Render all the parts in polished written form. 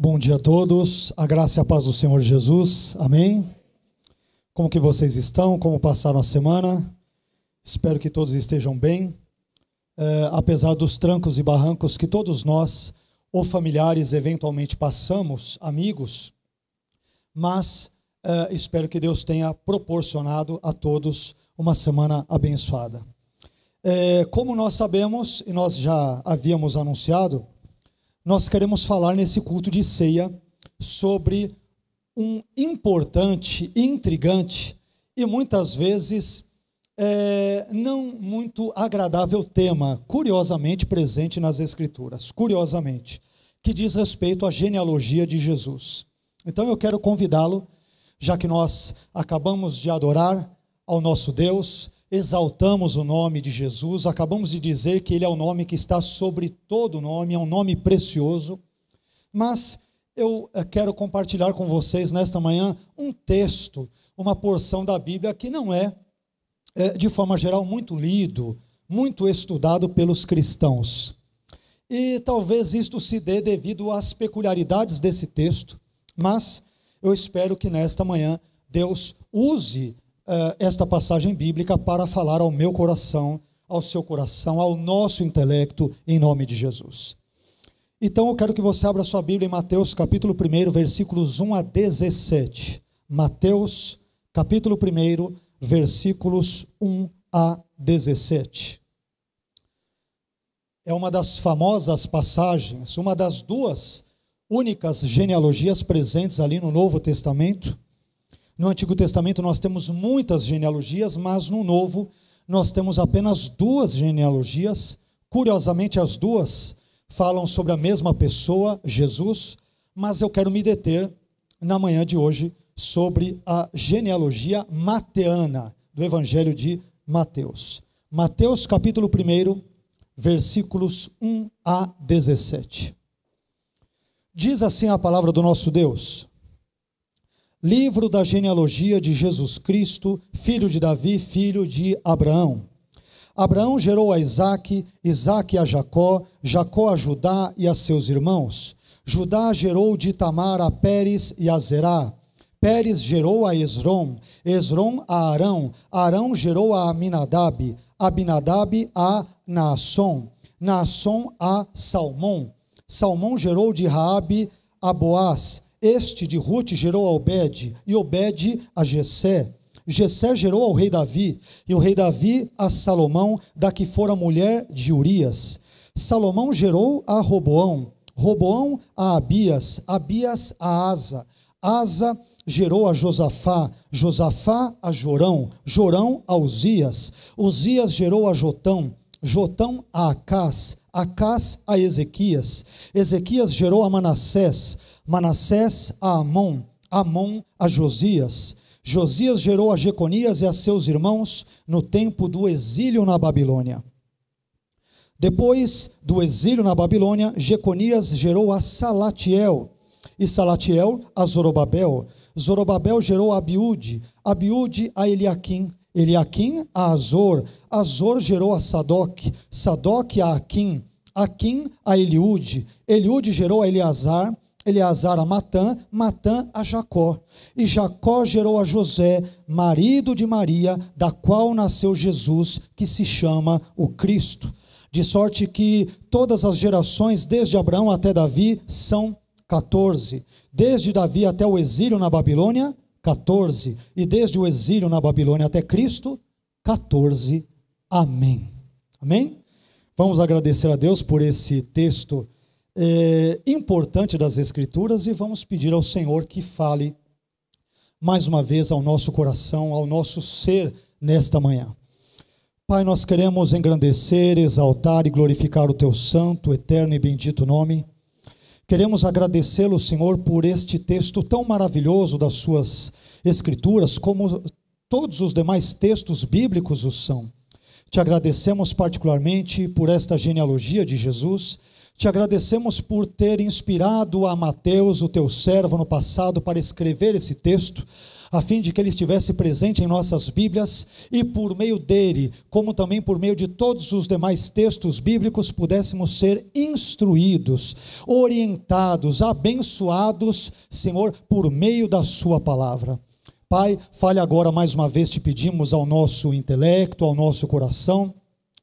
Bom dia a todos, a graça e a paz do Senhor Jesus, amém? Como que vocês estão? Como passaram a semana? Espero que todos estejam bem, apesar dos trancos e barrancos que todos nós, ou familiares, eventualmente passamos, amigos, mas espero que Deus tenha proporcionado a todos uma semana abençoada. Como nós sabemos, e nós já havíamos anunciado, nós queremos falar nesse culto de ceia sobre um importante, intrigante e muitas vezes não muito agradável tema, curiosamente presente nas Escrituras, curiosamente, que diz respeito à genealogia de Jesus. Então eu quero convidá-lo, já que nós acabamos de adorar ao nosso Deus, exaltamos o nome de Jesus, acabamos de dizer que Ele é o nome que está sobre todo nome, é um nome precioso, mas eu quero compartilhar com vocês nesta manhã um texto, uma porção da Bíblia que não é, de forma geral, muito lido, muito estudado pelos cristãos. E talvez isto se dê devido às peculiaridades desse texto, mas eu espero que nesta manhã Deus use esta passagem bíblica para falar ao meu coração, ao seu coração, ao nosso intelecto, em nome de Jesus. Então eu quero que você abra sua Bíblia em Mateus capítulo 1, versículos 1 a 17. Mateus capítulo 1, versículos 1 a 17. É uma das famosas passagens, uma das duas únicas genealogias presentes ali no Novo Testamento. No Antigo Testamento nós temos muitas genealogias, mas no Novo nós temos apenas duas genealogias. Curiosamente, as duas falam sobre a mesma pessoa, Jesus, mas eu quero me deter na manhã de hoje sobre a genealogia mateana do Evangelho de Mateus. Mateus capítulo 1, versículos 1 a 17. Diz assim a palavra do nosso Deus: livro da genealogia de Jesus Cristo, filho de Davi, filho de Abraão. Abraão gerou a Isaque, Isaque a Jacó, Jacó a Judá e a seus irmãos. Judá gerou de Tamar a Pérez e a Zerá. Pérez gerou a Esrom, Esrom a Arão, Arão gerou a Aminadab, Abinadab a Naasson, Naasson a Salmão, Salmão gerou de Raabe a Boaz, este de Rute gerou a Obed, e Obed a Jessé. Jessé gerou ao rei Davi, e o rei Davi a Salomão, da que fora mulher de Urias. Salomão gerou a Roboão, Roboão a Abias, Abias a Asa, Asa gerou a Josafá, Josafá a Jorão, Jorão a Uzias, Uzias gerou a Jotão, Jotão a Acás, Acás a Ezequias, Ezequias gerou a Manassés, Manassés a Amon, Amon a Josias, Josias gerou a Jeconias e a seus irmãos no tempo do exílio na Babilônia. Depois do exílio na Babilônia, Jeconias gerou a Salatiel, e Salatiel a Zorobabel, Zorobabel gerou a Abiúde, Abiúde a Eliaquim, Eliaquim a Azor, Azor gerou a Sadoc, Sadoc a Aquim, Aquim a Eliúde, Eliúde gerou a Eleazar, Eleazar a Matã, Matã a Jacó, e Jacó gerou a José, marido de Maria, da qual nasceu Jesus, que se chama o Cristo. De sorte que todas as gerações, desde Abraão até Davi, são 14. Desde Davi até o exílio na Babilônia, 14. E desde o exílio na Babilônia até Cristo, 14. Amém. Amém? Vamos agradecer a Deus por esse texto importante das Escrituras e vamos pedir ao Senhor que fale mais uma vez ao nosso coração, ao nosso ser nesta manhã. Pai, nós queremos engrandecer, exaltar e glorificar o Teu santo, eterno e bendito nome. Queremos agradecê-lo, Senhor, por este texto tão maravilhoso das Suas Escrituras, como todos os demais textos bíblicos o são. Te agradecemos particularmente por esta genealogia de Jesus. Te agradecemos por ter inspirado a Mateus, o teu servo, no passado, para escrever esse texto. a fim de que ele estivesse presente em nossas Bíblias e por meio dele, como também por meio de todos os demais textos bíblicos, pudéssemos ser instruídos, orientados, abençoados, Senhor, por meio da sua palavra. Pai, fale agora mais uma vez, te pedimos ao nosso intelecto, ao nosso coração,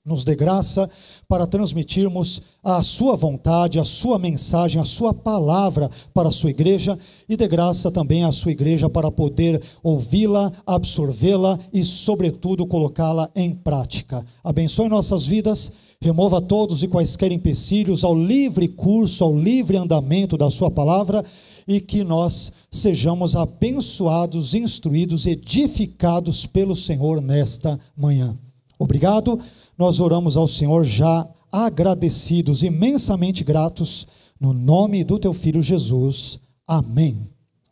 nos dê graça para transmitirmos a sua vontade, a sua mensagem, a sua palavra para a sua igreja, e dê graça também à sua igreja para poder ouvi-la, absorvê-la e, sobretudo, colocá-la em prática. Abençoe nossas vidas, remova todos e quaisquer empecilhos ao livre curso, ao livre andamento da sua palavra, e que nós sejamos abençoados, instruídos, edificados pelo Senhor nesta manhã. Obrigado. Nós oramos ao Senhor já agradecidos, imensamente gratos, no nome do teu Filho Jesus. Amém.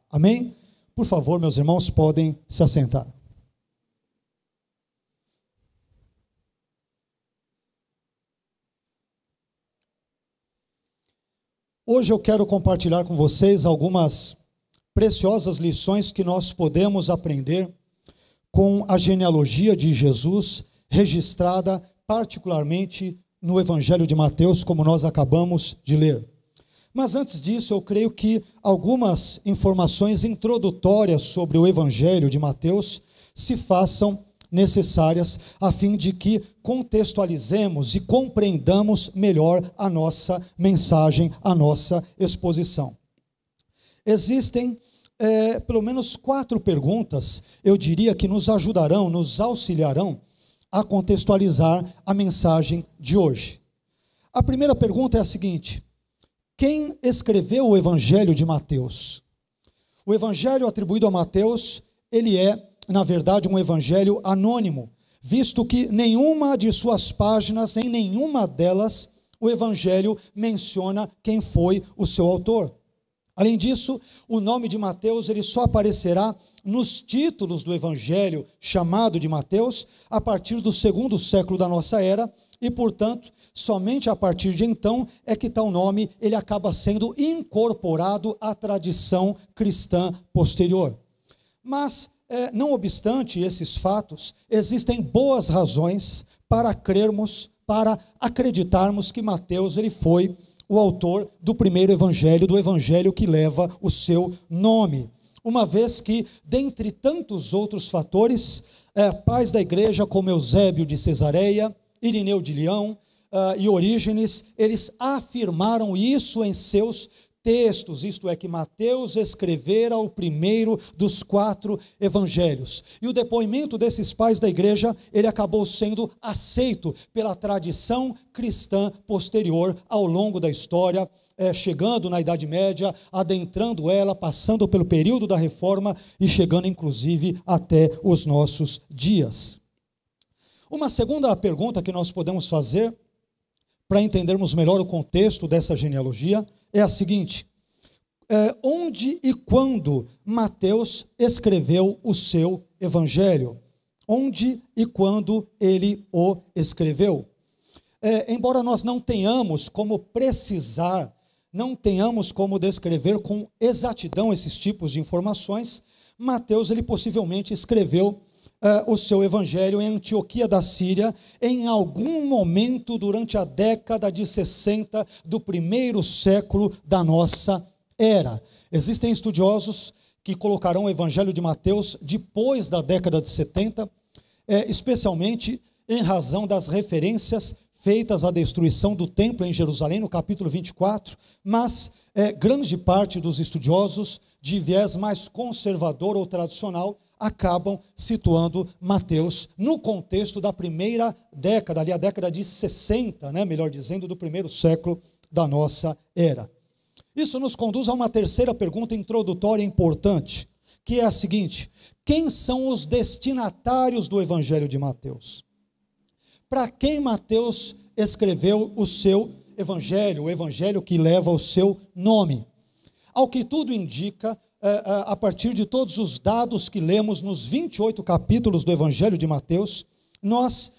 Amém? Por favor, meus irmãos, podem se assentar. Hoje eu quero compartilhar com vocês algumas preciosas lições que nós podemos aprender com a genealogia de Jesus, registrada particularmente no Evangelho de Mateus, como nós acabamos de ler. Mas antes disso, eu creio que algumas informações introdutórias sobre o Evangelho de Mateus se façam necessárias, a fim de que contextualizemos e compreendamos melhor a nossa mensagem, a nossa exposição. Existem pelo menos 4 perguntas, eu diria, que nos ajudarão, nos auxiliarão a contextualizar a mensagem de hoje. A primeira pergunta é a seguinte: quem escreveu o Evangelho de Mateus? O Evangelho atribuído a Mateus, ele é, na verdade, um evangelho anônimo, visto que nenhuma de suas páginas, em nenhuma delas, o Evangelho menciona quem foi o seu autor. Além disso, o nome de Mateus ele só aparecerá nos títulos do Evangelho chamado de Mateus a partir do 2º século da nossa era e, portanto, somente a partir de então é que tal nome ele acaba sendo incorporado à tradição cristã posterior. Mas, não obstante esses fatos, existem boas razões para crermos, para acreditarmos que Mateus ele foi o autor do primeiro evangelho, do evangelho que leva o seu nome. Uma vez que, dentre tantos outros fatores, pais da igreja como Eusébio de Cesareia, Irineu de Leão e Orígenes, eles afirmaram isso em seus textos, isto é, que Mateus escrevera o primeiro dos 4 evangelhos. E o depoimento desses pais da igreja, ele acabou sendo aceito pela tradição cristã posterior ao longo da história, chegando na Idade Média, adentrando ela, passando pelo período da Reforma e chegando inclusive até os nossos dias. Uma segunda pergunta que nós podemos fazer, para entendermos melhor o contexto dessa genealogia, é a seguinte: onde e quando Mateus escreveu o seu evangelho? Onde e quando ele o escreveu? Embora nós não tenhamos como precisar, não tenhamos como descrever com exatidão esses tipos de informações, Mateus ele possivelmente escreveu o seu evangelho em Antioquia da Síria, em algum momento durante a década de 60 do 1º século da nossa era. Existem estudiosos que colocarão o evangelho de Mateus depois da década de 70, especialmente em razão das referências feitas à destruição do templo em Jerusalém, no capítulo 24, mas grande parte dos estudiosos de viés mais conservador ou tradicional acabam situando Mateus no contexto da primeira década, ali a década de 60, melhor dizendo, do 1º século da nossa era. Isso nos conduz a uma terceira pergunta introdutória importante, que é a seguinte: quem são os destinatários do Evangelho de Mateus? Para quem Mateus escreveu o seu Evangelho, o Evangelho que leva o seu nome? Ao que tudo indica, a partir de todos os dados que lemos nos 28 capítulos do Evangelho de Mateus, nós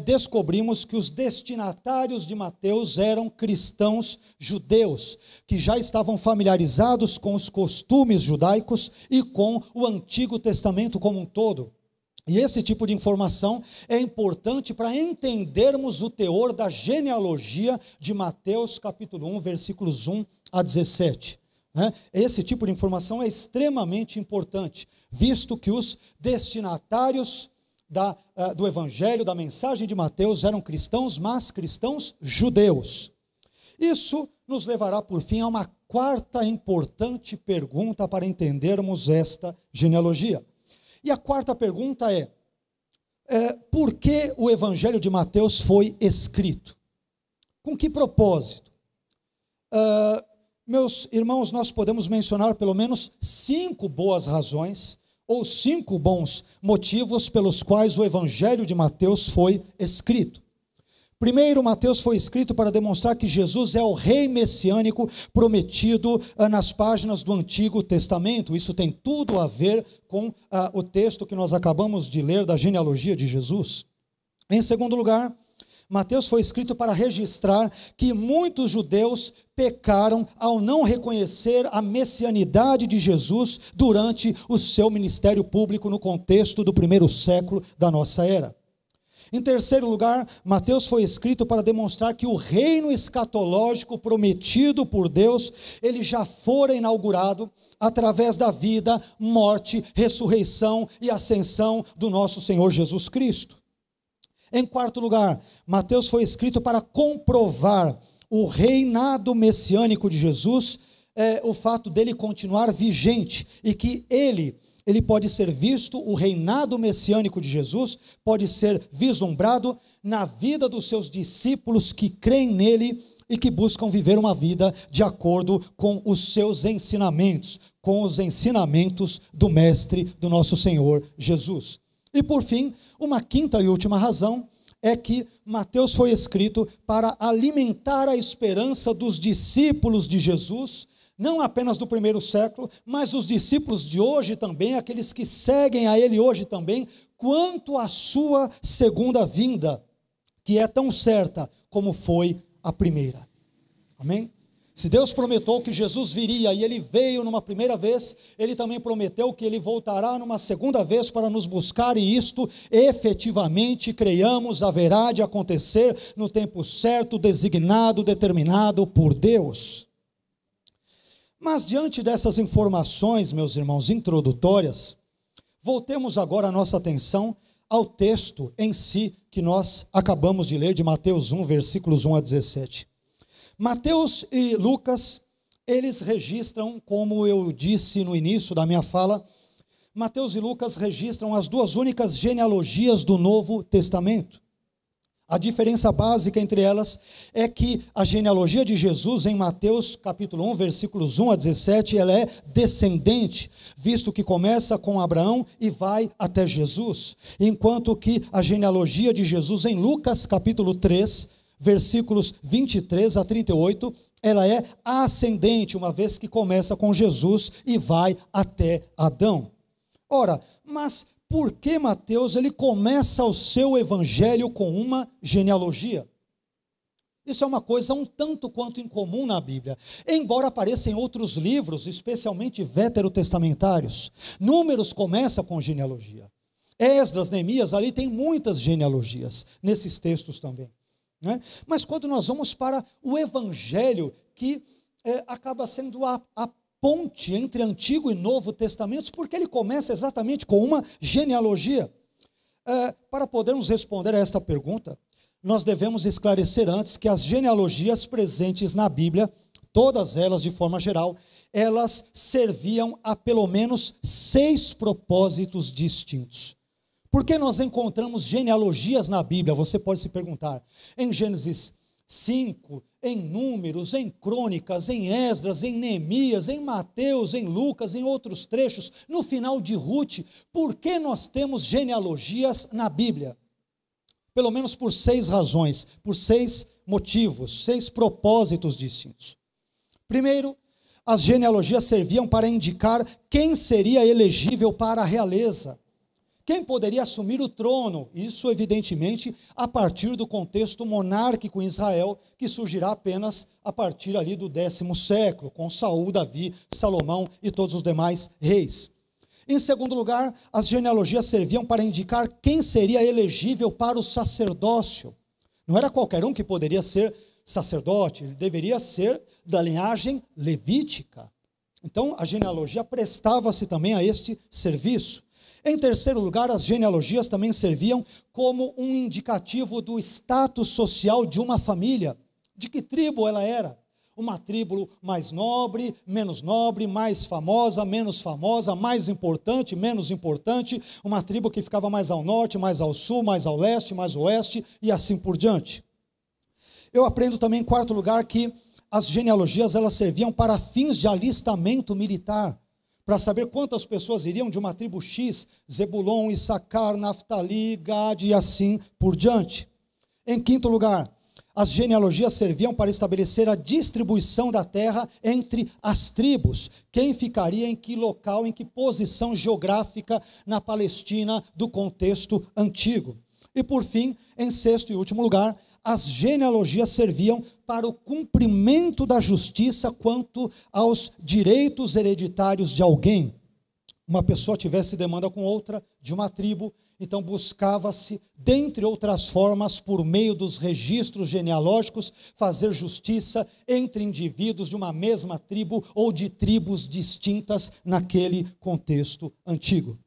descobrimos que os destinatários de Mateus eram cristãos judeus, que já estavam familiarizados com os costumes judaicos e com o Antigo Testamento como um todo. E esse tipo de informação é importante para entendermos o teor da genealogia de Mateus capítulo 1, versículos 1 a 17. Esse tipo de informação é extremamente importante, visto que os destinatários do evangelho, da mensagem de Mateus, eram cristãos, mas cristãos judeus. Isso nos levará, por fim, a uma quarta importante pergunta para entendermos esta genealogia. E a quarta pergunta por que o evangelho de Mateus foi escrito? Com que propósito? Meus irmãos, nós podemos mencionar pelo menos 5 boas razões, ou 5 bons motivos pelos quais o evangelho de Mateus foi escrito. Primeiro, Mateus foi escrito para demonstrar que Jesus é o rei messiânico prometido nas páginas do Antigo Testamento. Isso tem tudo a ver com o texto que nós acabamos de ler da genealogia de Jesus. Em segundo lugar, Mateus foi escrito para registrar que muitos judeus pecaram ao não reconhecer a messianidade de Jesus durante o seu ministério público no contexto do primeiro século da nossa era. Em terceiro lugar, Mateus foi escrito para demonstrar que o reino escatológico prometido por Deus, ele já fora inaugurado através da vida, morte, ressurreição e ascensão do nosso Senhor Jesus Cristo. Em quarto lugar, Mateus foi escrito para comprovar o reinado messiânico de Jesus, o fato dele continuar vigente e que ele pode ser visto, o reinado messiânico de Jesus pode ser vislumbrado na vida dos seus discípulos que creem nele e que buscam viver uma vida de acordo com os seus ensinamentos, com os ensinamentos do Mestre, do nosso Senhor Jesus. E por fim, uma quinta e última razão é que Mateus foi escrito para alimentar a esperança dos discípulos de Jesus, não apenas do primeiro século, mas os discípulos de hoje também, aqueles que seguem a ele hoje também, quanto à sua segunda vinda, que é tão certa como foi a primeira. Amém? Se Deus prometeu que Jesus viria e ele veio numa primeira vez, ele também prometeu que ele voltará numa segunda vez para nos buscar, e isto efetivamente, creiamos, haverá de acontecer no tempo certo, designado, determinado por Deus. Mas diante dessas informações, meus irmãos, introdutórias, voltemos agora a nossa atenção ao texto em si que nós acabamos de ler de Mateus 1, versículos 1 a 17. Mateus e Lucas, eles registram, como eu disse no início da minha fala, Mateus e Lucas registram as duas únicas genealogias do Novo Testamento. A diferença básica entre elas é que a genealogia de Jesus em Mateus capítulo 1, versículos 1 a 17, ela é descendente, visto que começa com Abraão e vai até Jesus, enquanto que a genealogia de Jesus em Lucas capítulo 3, versículos 23 a 38, ela é ascendente, uma vez que começa com Jesus e vai até Adão. Ora, mas por que Mateus ele começa o seu evangelho com uma genealogia? Isso é uma coisa um tanto quanto incomum na Bíblia, embora apareça em outros livros, especialmente veterotestamentários. Números começa com genealogia. Esdras, Neemias, ali tem muitas genealogias, nesses textos também. Mas quando nós vamos para o evangelho, que acaba sendo a ponte entre Antigo e Novo Testamentos, porque ele começa exatamente com uma genealogia. Para podermos responder a esta pergunta, nós devemos esclarecer antes que as genealogias presentes na Bíblia, todas elas de forma geral, elas serviam a pelo menos 6 propósitos distintos. Por que nós encontramos genealogias na Bíblia? Você pode se perguntar. Em Gênesis 5, em Números, em Crônicas, em Esdras, em Neemias, em Mateus, em Lucas, em outros trechos, no final de Ruth, por que nós temos genealogias na Bíblia? Pelo menos por 6 razões, por 6 motivos, 6 propósitos distintos. Primeiro, as genealogias serviam para indicar quem seria elegível para a realeza. quem poderia assumir o trono. Isso, evidentemente, a partir do contexto monárquico em Israel, que surgirá apenas a partir ali do 10º século, com Saul, Davi, Salomão e todos os demais reis. Em segundo lugar, as genealogias serviam para indicar quem seria elegível para o sacerdócio. Não era qualquer um que poderia ser sacerdote, ele deveria ser da linhagem levítica. Então, a genealogia prestava-se também a este serviço. Em terceiro lugar, as genealogias também serviam como um indicativo do status social de uma família. De que tribo ela era? Uma tribo mais nobre, menos nobre, mais famosa, menos famosa, mais importante, menos importante, uma tribo que ficava mais ao norte, mais ao sul, mais ao leste, mais ao oeste e assim por diante. Eu aprendo também, em quarto lugar, que as genealogias elas serviam para fins de alistamento militar, para saber quantas pessoas iriam de uma tribo X, Zebulon, Issacar, Naftali, Gade e assim por diante. Em quinto lugar, as genealogias serviam para estabelecer a distribuição da terra entre as tribos. Quem ficaria em que local, em que posição geográfica na Palestina do contexto antigo. E por fim, em sexto e último lugar, as genealogias serviam para o cumprimento da justiça quanto aos direitos hereditários de alguém. Uma pessoa tivesse demanda com outra, de uma tribo, então buscava-se, dentre outras formas, por meio dos registros genealógicos, fazer justiça entre indivíduos de uma mesma tribo ou de tribos distintas naquele contexto antigo.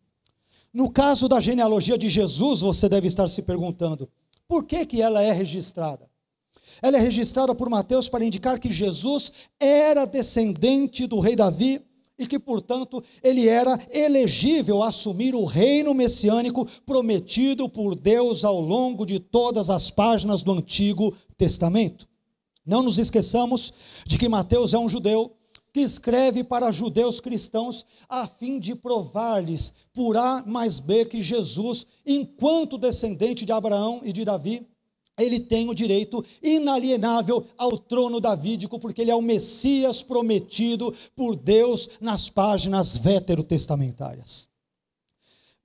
No caso da genealogia de Jesus, você deve estar se perguntando, por que ela é registrada? Ela é registrada por Mateus para indicar que Jesus era descendente do rei Davi, e que, portanto, ele era elegível a assumir o reino messiânico prometido por Deus ao longo de todas as páginas do Antigo Testamento. Não nos esqueçamos de que Mateus é um judeu que escreve para judeus cristãos a fim de provar-lhes por A mais B que Jesus, enquanto descendente de Abraão e de Davi, ele tem o direito inalienável ao trono davídico, porque ele é o Messias prometido por Deus nas páginas veterotestamentárias.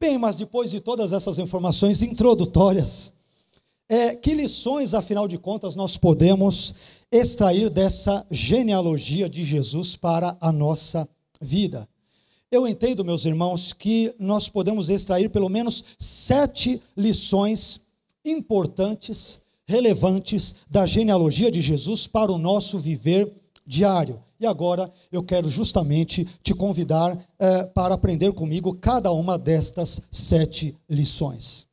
Bem, mas depois de todas essas informações introdutórias, que lições, afinal de contas, nós podemos extrair dessa genealogia de Jesus para a nossa vida? Eu entendo, meus irmãos, que nós podemos extrair pelo menos 7 lições importantes, relevantes da genealogia de Jesus para o nosso viver diário. E agora eu quero justamente te convidar para aprender comigo cada uma destas 7 lições.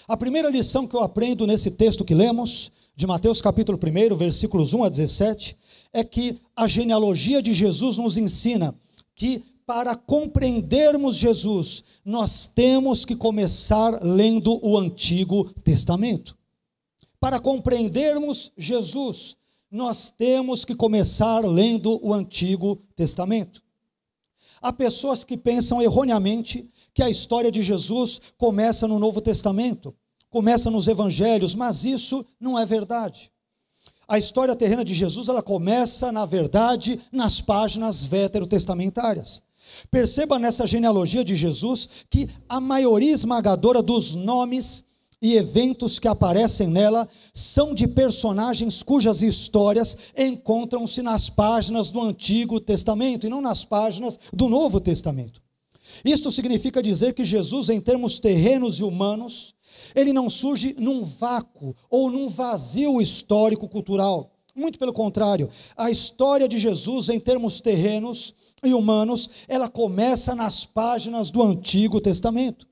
A primeira lição que eu aprendo nesse texto que lemos, de Mateus capítulo 1, versículos 1 a 17, é que a genealogia de Jesus nos ensina que para compreendermos Jesus, nós temos que começar lendo o Antigo Testamento. Para compreendermos Jesus, nós temos que começar lendo o Antigo Testamento. Há pessoas que pensam erroneamente que a história de Jesus começa no Novo Testamento, começa nos Evangelhos, mas isso não é verdade. A história terrena de Jesus, ela começa, na verdade, nas páginas veterotestamentárias. Perceba nessa genealogia de Jesus que a maioria esmagadora dos nomes e eventos que aparecem nela são de personagens cujas histórias encontram-se nas páginas do Antigo Testamento e não nas páginas do Novo Testamento. Isto significa dizer que Jesus, em termos terrenos e humanos, ele não surge num vácuo ou num vazio histórico-cultural. Muito pelo contrário, a história de Jesus, em termos terrenos e humanos, ela começa nas páginas do Antigo Testamento.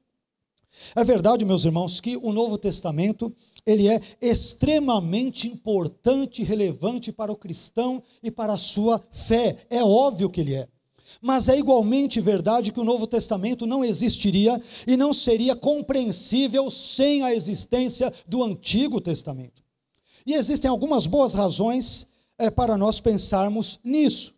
É verdade, meus irmãos, que o Novo Testamento, ele é extremamente importante e relevante para o cristão e para a sua fé. É óbvio que ele é. Mas é igualmente verdade que o Novo Testamento não existiria e não seria compreensível sem a existência do Antigo Testamento. E existem algumas boas razões para nós pensarmos nisso.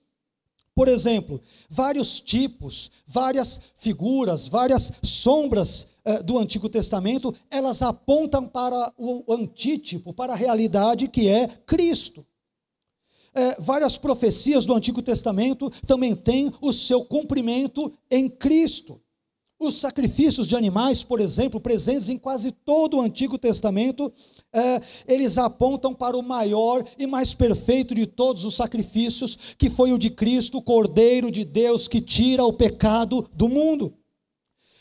Por exemplo, vários tipos, várias figuras, várias sombras do Antigo Testamento, elas apontam para o antítipo, para a realidade que é Cristo. Várias profecias do Antigo Testamento também têm o seu cumprimento em Cristo. Os sacrifícios de animais, por exemplo, presentes em quase todo o Antigo Testamento, eles apontam para o maior e mais perfeito de todos os sacrifícios, que foi o de Cristo, o Cordeiro de Deus, que tira o pecado do mundo.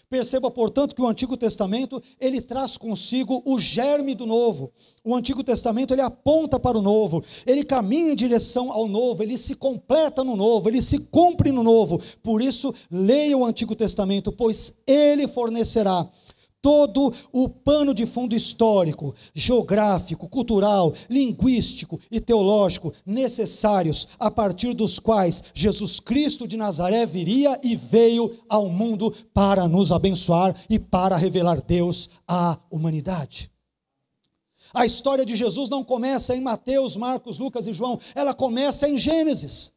Perceba, portanto, que o Antigo Testamento, ele traz consigo o germe do Novo. O Antigo Testamento, ele aponta para o Novo, ele caminha em direção ao Novo, ele se completa no Novo, ele se cumpre no Novo. Por isso, leia o Antigo Testamento, pois ele fornecerá todo o pano de fundo histórico, geográfico, cultural, linguístico e teológico necessários, a partir dos quais Jesus Cristo de Nazaré viria e veio ao mundo para nos abençoar e para revelar Deus à humanidade. A história de Jesus não começa em Mateus, Marcos, Lucas e João, ela começa em Gênesis.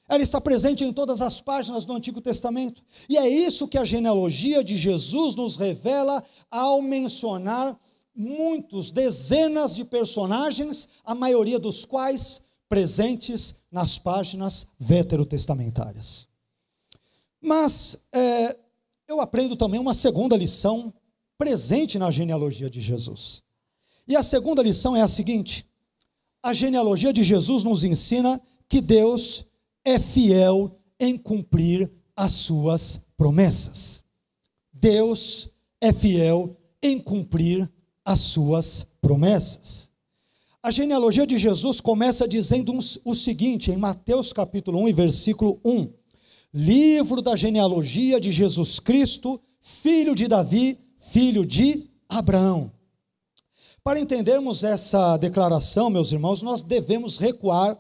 Ela está presente em todas as páginas do Antigo Testamento. E é isso que a genealogia de Jesus nos revela ao mencionar dezenas de personagens, a maioria dos quais presentes nas páginas veterotestamentárias. Mas eu aprendo também uma segunda lição presente na genealogia de Jesus. E a segunda lição é a seguinte: a genealogia de Jesus nos ensina que Deus é fiel em cumprir as suas promessas. Deus é fiel em cumprir as suas promessas. A genealogia de Jesus começa dizendo o seguinte, em Mateus capítulo 1 e versículo 1. Livro da genealogia de Jesus Cristo, filho de Davi, filho de Abraão. Para entendermos essa declaração, meus irmãos, nós devemos recuar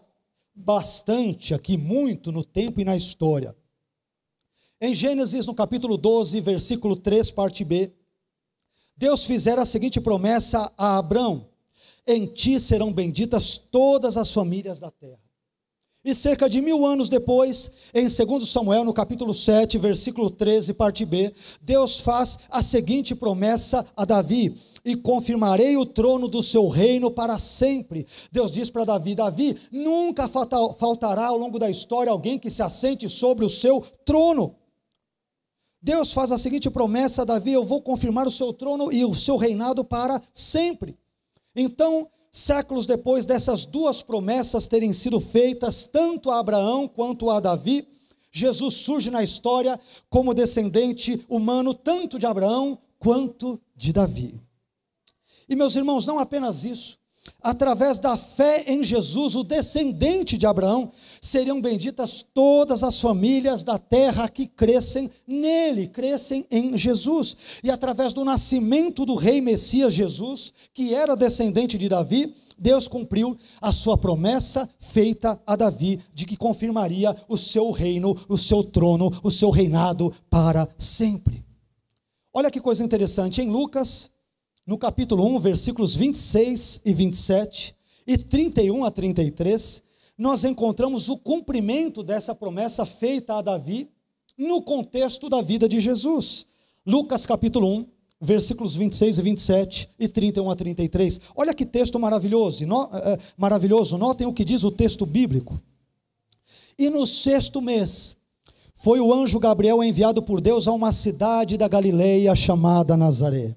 bastante aqui, muito no tempo e na história. Em Gênesis, no capítulo 12, versículo 3, parte B, Deus fizera a seguinte promessa a Abrão: em ti serão benditas todas as famílias da terra. E cerca de 1000 anos depois, em 2 Samuel, no capítulo 7, versículo 13, parte B, Deus faz a seguinte promessa a Davi: e confirmarei o trono do seu reino para sempre. Deus diz para Davi: Davi, nunca faltará ao longo da história alguém que se assente sobre o seu trono. Deus faz a seguinte promessa a Davi: eu vou confirmar o seu trono e o seu reinado para sempre. Então, séculos depois dessas duas promessas terem sido feitas, tanto a Abraão quanto a Davi, Jesus surge na história como descendente humano, tanto de Abraão quanto de Davi. E, meus irmãos, não apenas isso, através da fé em Jesus, o descendente de Abraão, seriam benditas todas as famílias da terra que crescem nele, crescem em Jesus. E através do nascimento do rei Messias Jesus, que era descendente de Davi, Deus cumpriu a sua promessa feita a Davi, de que confirmaria o seu reino, o seu trono, o seu reinado para sempre. Olha que coisa interessante, em Lucas, no capítulo 1, versículos 26 e 27 e 31 a 33, nós encontramos o cumprimento dessa promessa feita a Davi no contexto da vida de Jesus. Lucas capítulo 1, versículos 26 e 27 e 31 a 33. Olha que texto maravilhoso, notem o que diz o texto bíblico. E no 6º mês, foi o anjo Gabriel enviado por Deus a uma cidade da Galileia chamada Nazaré,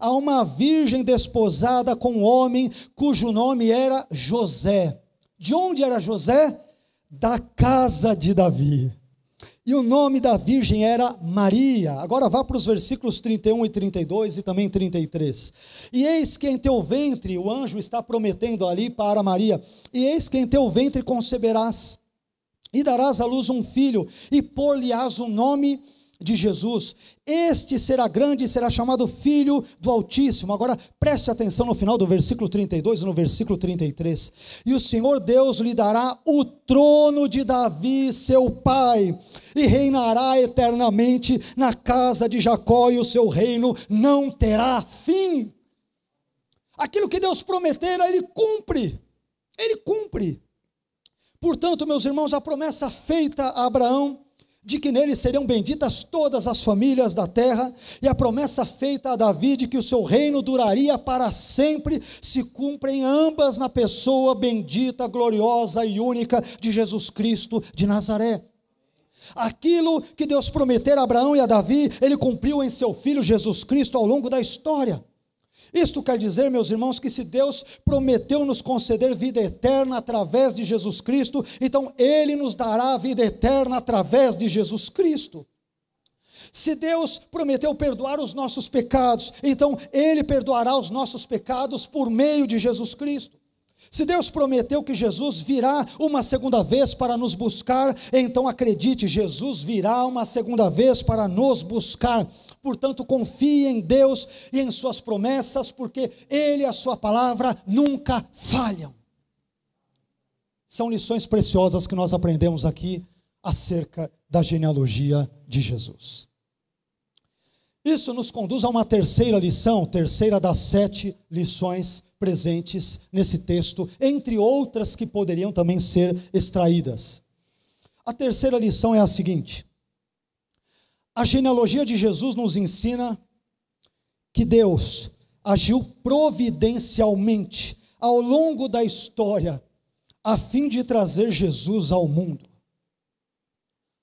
a uma virgem desposada com um homem cujo nome era José. De onde era José? Da casa de Davi. E o nome da virgem era Maria. Agora vá para os versículos 31 e 32 e também 33. E eis que em teu ventre, o anjo está prometendo ali para Maria, e eis que em teu ventre conceberás, e darás à luz um filho, e pôr-lhe-ás o nome de Jesus. Este será grande e será chamado Filho do Altíssimo. Agora preste atenção no final do versículo 32 e no versículo 33. E o Senhor Deus lhe dará o trono de Davi, seu pai, e reinará eternamente na casa de Jacó, e o seu reino não terá fim. Aquilo que Deus prometera, Ele cumpre. Ele cumpre. Portanto, meus irmãos, a promessa feita a Abraão, de que nele seriam benditas todas as famílias da terra, e a promessa feita a Davi de que o seu reino duraria para sempre, se cumprem ambas na pessoa bendita, gloriosa e única de Jesus Cristo de Nazaré. Aquilo que Deus prometera a Abraão e a Davi, Ele cumpriu em seu Filho Jesus Cristo ao longo da história. Isto quer dizer, meus irmãos, que se Deus prometeu nos conceder vida eterna através de Jesus Cristo, então Ele nos dará vida eterna através de Jesus Cristo. Se Deus prometeu perdoar os nossos pecados, então Ele perdoará os nossos pecados por meio de Jesus Cristo. Se Deus prometeu que Jesus virá uma segunda vez para nos buscar, então acredite, Jesus virá uma segunda vez para nos buscar. Portanto, confie em Deus e em suas promessas, porque Ele e a sua palavra nunca falham. São lições preciosas que nós aprendemos aqui acerca da genealogia de Jesus. Isso nos conduz a uma terceira lição, terceira das 7 lições presentes nesse texto, entre outras que poderiam também ser extraídas. A terceira lição é a seguinte: a genealogia de Jesus nos ensina que Deus agiu providencialmente ao longo da história, a fim de trazer Jesus ao mundo.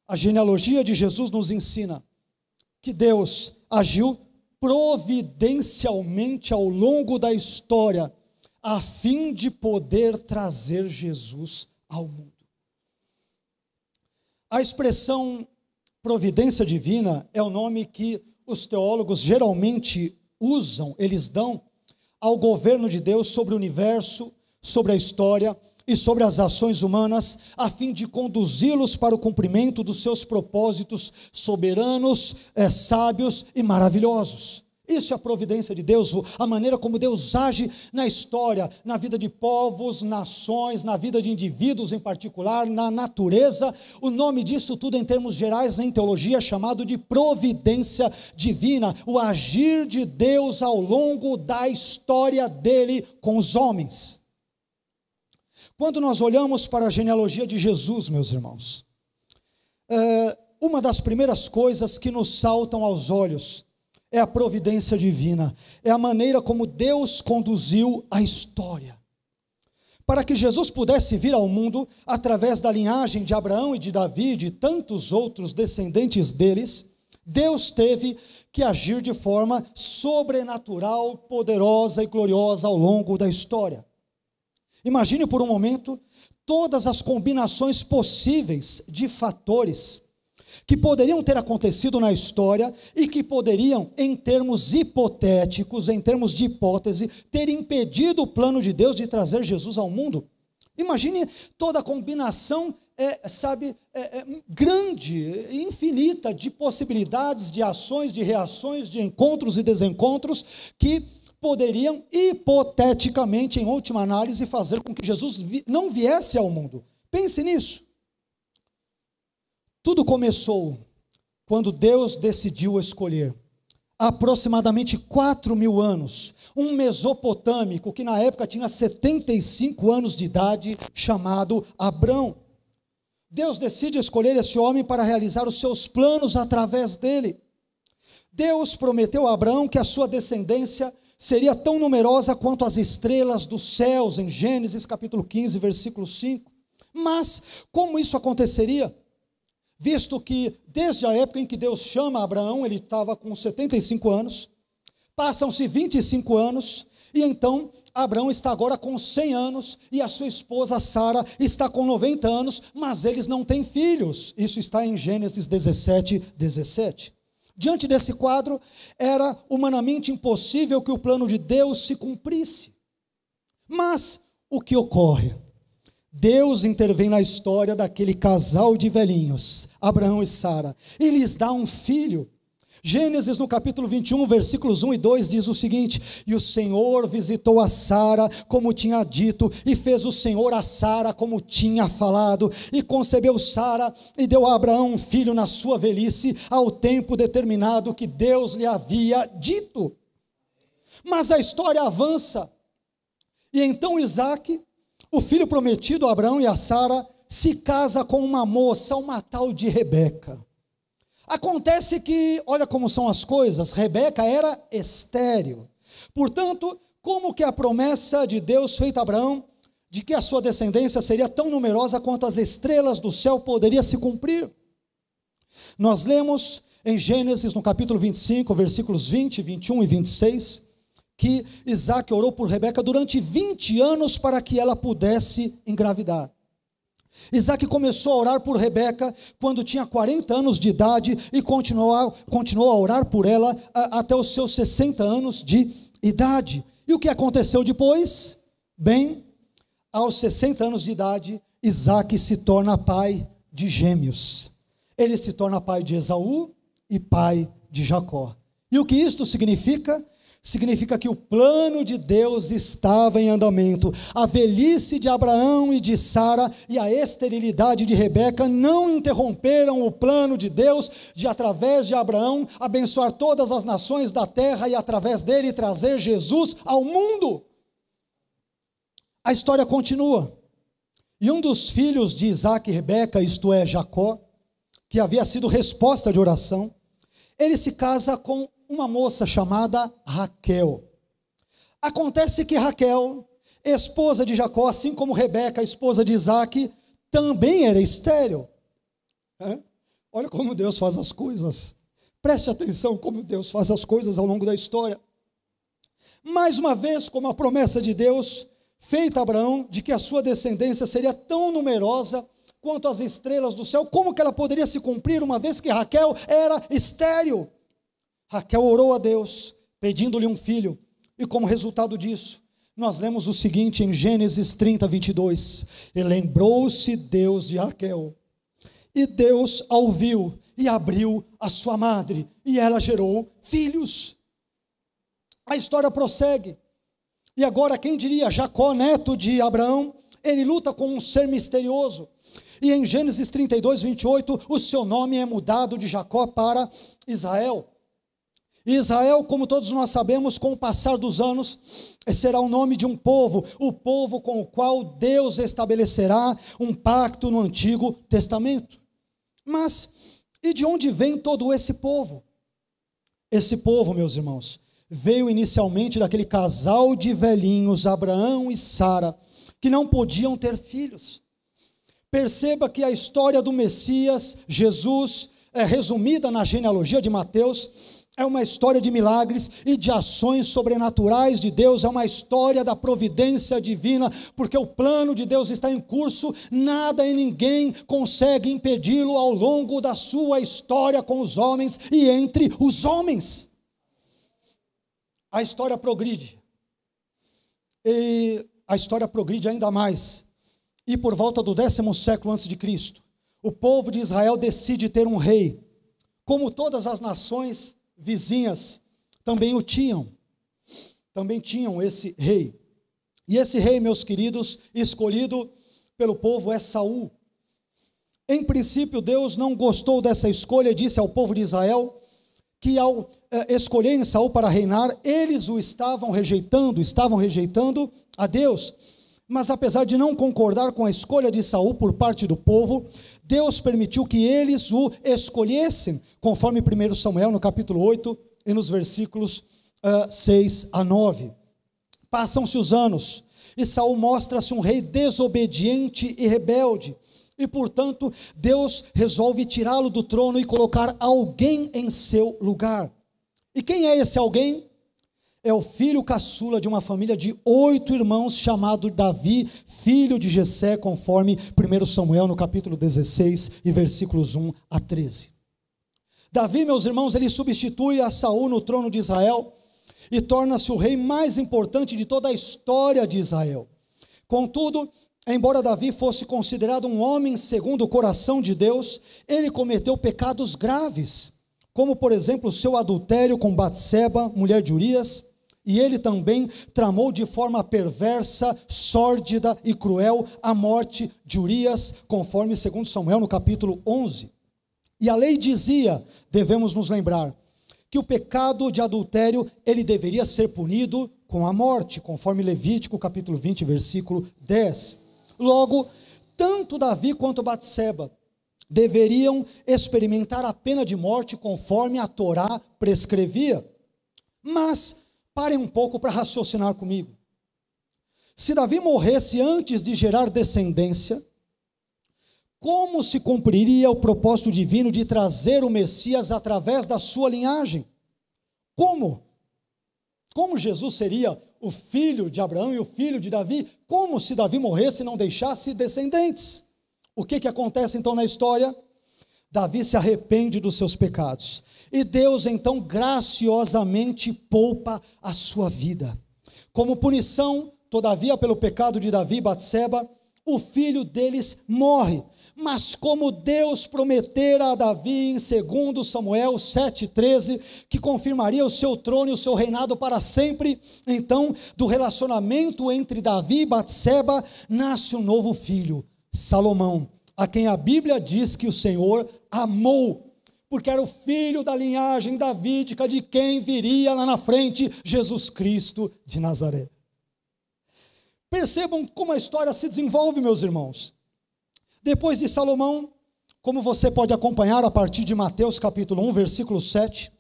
A genealogia de Jesus nos ensina que Deus agiu providencialmente ao longo da história, a fim de poder trazer Jesus ao mundo. A expressão providência divina é o nome que os teólogos geralmente usam, eles dão ao governo de Deus sobre o universo, sobre a história e sobre as ações humanas, a fim de conduzi-los para o cumprimento dos seus propósitos soberanos, sábios e maravilhosos. Isso é a providência de Deus, a maneira como Deus age na história, na vida de povos, nações, na vida de indivíduos em particular, na natureza. O nome disso tudo em termos gerais em teologia é chamado de providência divina, o agir de Deus ao longo da história dele com os homens. Quando nós olhamos para a genealogia de Jesus, meus irmãos, uma das primeiras coisas que nos saltam aos olhos é a providência divina, é a maneira como Deus conduziu a história. Para que Jesus pudesse vir ao mundo, através da linhagem de Abraão e de Davi e de tantos outros descendentes deles, Deus teve que agir de forma sobrenatural, poderosa e gloriosa ao longo da história. Imagine por um momento todas as combinações possíveis de fatores que poderiam ter acontecido na história e que poderiam, em termos hipotéticos, em termos de hipótese, ter impedido o plano de Deus de trazer Jesus ao mundo. Imagine toda a combinação, grande, infinita de possibilidades, de ações, de reações, de encontros e desencontros que poderiam, hipoteticamente, em última análise, fazer com que Jesus não viesse ao mundo. Pense nisso. Tudo começou quando Deus decidiu escolher, há aproximadamente 4.000 anos, um mesopotâmico que na época tinha 75 anos de idade, chamado Abrão. Deus decide escolher esse homem para realizar os seus planos através dele. Deus prometeu a Abrão que a sua descendência seria tão numerosa quanto as estrelas dos céus, em Gênesis capítulo 15, versículo 5. Mas, como isso aconteceria? Visto que, desde a época em que Deus chama Abraão, ele estava com 75 anos, passam-se 25 anos, e então Abraão está agora com 100 anos, e a sua esposa Sara está com 90 anos, mas eles não têm filhos. Isso está em Gênesis 17, 17. Diante desse quadro, era humanamente impossível que o plano de Deus se cumprisse. Mas o que ocorre? Deus intervém na história daquele casal de velhinhos, Abraão e Sara, e lhes dá um filho. Gênesis no capítulo 21, versículos 1 e 2 diz o seguinte: e o Senhor visitou a Sara como tinha dito, e fez o Senhor a Sara como tinha falado, e concebeu Sara e deu a Abraão um filho na sua velhice, ao tempo determinado que Deus lhe havia dito. Mas a história avança, e então Isaque, o filho prometido a Abraão e a Sara, se casa com uma moça, uma tal de Rebeca. Acontece que, olha como são as coisas, Rebeca era estéril. Portanto, como que a promessa de Deus feita a Abraão, de que a sua descendência seria tão numerosa quanto as estrelas do céu, poderia se cumprir? Nós lemos em Gênesis, no capítulo 25, versículos 20, 21 e 26, que Isaac orou por Rebeca durante 20 anos para que ela pudesse engravidar. Isaac começou a orar por Rebeca quando tinha 40 anos de idade e continuou a orar por ela até os seus 60 anos de idade. E o que aconteceu depois? Bem, aos 60 anos de idade, Isaac se torna pai de gêmeos. Ele se torna pai de Esaú e pai de Jacó. E o que isto significa? Significa que o plano de Deus estava em andamento. A velhice de Abraão e de Sara e a esterilidade de Rebeca não interromperam o plano de Deus de, através de Abraão, abençoar todas as nações da terra e, através dele, trazer Jesus ao mundo. A história continua. E um dos filhos de Isaac e Rebeca, isto é, Jacó, que havia sido resposta de oração, ele se casa com uma moça chamada Raquel. Acontece que Raquel, esposa de Jacó, assim como Rebeca, esposa de Isaac, também era estéril. Olha como Deus faz as coisas. Preste atenção como Deus faz as coisas ao longo da história. Mais uma vez, como a promessa de Deus feita a Abraão, de que a sua descendência seria tão numerosa quanto as estrelas do céu, como que ela poderia se cumprir, uma vez que Raquel era estéril? Raquel orou a Deus, pedindo-lhe um filho, e como resultado disso, nós lemos o seguinte em Gênesis 30, 22, e lembrou-se Deus de Raquel, e Deus a ouviu, e abriu a sua madre, e ela gerou filhos. A história prossegue, e agora quem diria, Jacó, neto de Abraão, ele luta com um ser misterioso, e em Gênesis 32, 28, o seu nome é mudado de Jacó para Israel. E Israel, como todos nós sabemos, com o passar dos anos, será o nome de um povo, o povo com o qual Deus estabelecerá um pacto no Antigo Testamento. Mas, e de onde vem todo esse povo? Esse povo, meus irmãos, veio inicialmente daquele casal de velhinhos, Abraão e Sara, que não podiam ter filhos. Perceba que a história do Messias, Jesus, resumida na genealogia de Mateus, é uma história de milagres e de ações sobrenaturais de Deus, é uma história da providência divina, porque o plano de Deus está em curso, nada e ninguém consegue impedi-lo ao longo da sua história com os homens e entre os homens. A história progride, e a história progride ainda mais, e por volta do 10º século a.C., o povo de Israel decide ter um rei, como todas as nações vizinhas também tinham esse rei. E esse rei, meus queridos, escolhido pelo povo é Saul. Em princípio, Deus não gostou dessa escolha e disse ao povo de Israel que ao escolherem Saul para reinar, eles o estavam rejeitando a Deus. Mas apesar de não concordar com a escolha de Saul por parte do povo, Deus permitiu que eles o escolhessem, conforme 1 Samuel, no capítulo 8, e nos versículos 6 a 9. Passam-se os anos, e Saul mostra-se um rei desobediente e rebelde, e portanto, Deus resolve tirá-lo do trono e colocar alguém em seu lugar. E quem é esse alguém? É o filho caçula de uma família de 8 irmãos, chamado Davi, filho de Jessé, conforme 1 Samuel, no capítulo 16, e versículos 1 a 13. Davi, meus irmãos, ele substitui a Saul no trono de Israel e torna-se o rei mais importante de toda a história de Israel. Contudo, embora Davi fosse considerado um homem segundo o coração de Deus, ele cometeu pecados graves, como por exemplo o seu adultério com Batseba, mulher de Urias, e ele também tramou de forma perversa, sórdida e cruel a morte de Urias, conforme 2 Samuel no capítulo 11. E a lei dizia, devemos nos lembrar, que o pecado de adultério, ele deveria ser punido com a morte, conforme Levítico capítulo 20, versículo 10. Logo, tanto Davi quanto Batseba deveriam experimentar a pena de morte, conforme a Torá prescrevia. Mas parem um pouco para raciocinar comigo. Se Davi morresse antes de gerar descendência, como se cumpriria o propósito divino de trazer o Messias através da sua linhagem? Como? Como Jesus seria o filho de Abraão e o filho de Davi? Como se Davi morresse e não deixasse descendentes? O que acontece então na história? Davi se arrepende dos seus pecados. E Deus então graciosamente poupa a sua vida. Como punição, todavia, pelo pecado de Davi e Batseba, o filho deles morre. Mas como Deus prometera a Davi em 2 Samuel 7,13, que confirmaria o seu trono e o seu reinado para sempre, então, do relacionamento entre Davi e Batseba, nasce um novo filho, Salomão, a quem a Bíblia diz que o Senhor amou, porque era o filho da linhagem davídica de quem viria lá na frente, Jesus Cristo de Nazaré. Percebam como a história se desenvolve, meus irmãos. Depois de Salomão, como você pode acompanhar a partir de Mateus capítulo 1, versículo 7,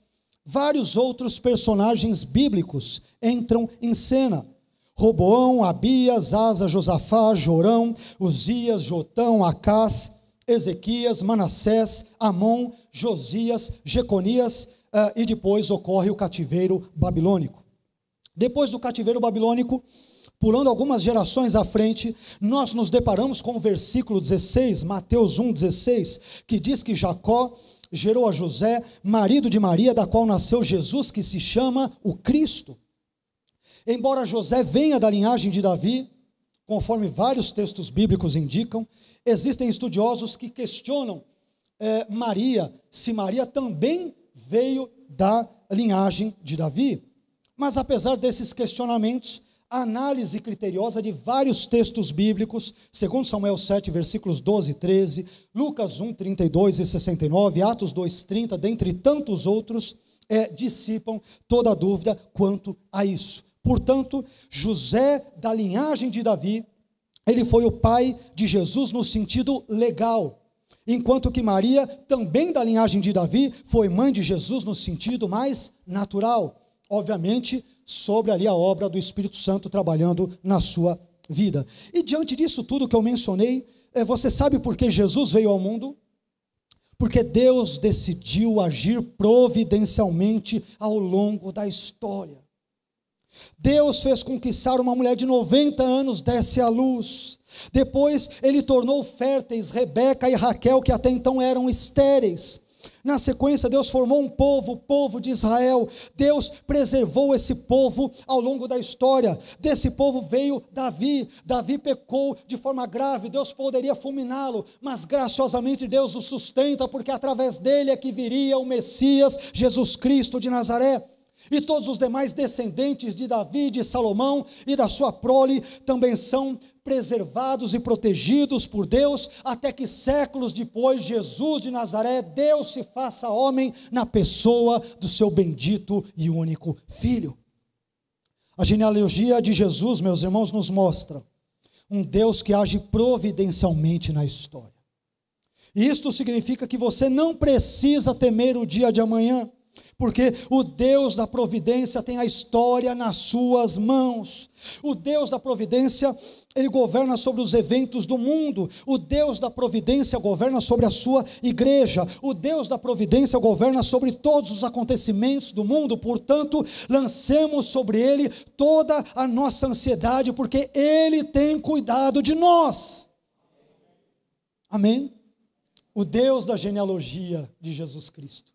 vários outros personagens bíblicos entram em cena. Roboão, Abias, Asa, Josafá, Jorão, Uzias, Jotão, Acás, Ezequias, Manassés, Amon, Josias, Jeconias, e depois ocorre o cativeiro babilônico. Depois do cativeiro babilônico, pulando algumas gerações à frente, nós nos deparamos com o versículo 16, Mateus 1,16, que diz que Jacó gerou a José, marido de Maria, da qual nasceu Jesus, que se chama o Cristo. Embora José venha da linhagem de Davi, conforme vários textos bíblicos indicam, existem estudiosos que questionam Maria, se Maria também veio da linhagem de Davi. Mas apesar desses questionamentos, a análise criteriosa de vários textos bíblicos, 2 Samuel 7, versículos 12 e 13, Lucas 1, 32 e 69, Atos 2, 30, dentre tantos outros, dissipam toda a dúvida quanto a isso. Portanto, José, da linhagem de Davi, ele foi o pai de Jesus no sentido legal, enquanto que Maria, também da linhagem de Davi, foi mãe de Jesus no sentido mais natural, obviamente, sobre ali a obra do Espírito Santo trabalhando na sua vida. E diante disso tudo que eu mencionei, você sabe por que Jesus veio ao mundo? Porque Deus decidiu agir providencialmente ao longo da história. Deus fez com que Sara, uma mulher de 90 anos, desse à luz. Depois ele tornou férteis Rebeca e Raquel, que até então eram estéreis. Na sequência, Deus formou um povo, o povo de Israel. Deus preservou esse povo ao longo da história. Desse povo veio Davi. Davi pecou de forma grave, Deus poderia fulminá-lo, mas graciosamente Deus o sustenta, porque através dele é que viria o Messias, Jesus Cristo de Nazaré. E todos os demais descendentes de Davi, de Salomão e da sua prole também são preservados e protegidos por Deus, até que séculos depois, Jesus de Nazaré, Deus se faça homem na pessoa do seu bendito e único Filho. A genealogia de Jesus, meus irmãos, nos mostra um Deus que age providencialmente na história. E isto significa que você não precisa temer o dia de amanhã, porque o Deus da providência tem a história nas suas mãos. O Deus da providência, ele governa sobre os eventos do mundo. O Deus da providência governa sobre a sua igreja. O Deus da providência governa sobre todos os acontecimentos do mundo. Portanto, lancemos sobre ele toda a nossa ansiedade, porque ele tem cuidado de nós. Amém? O Deus da genealogia de Jesus Cristo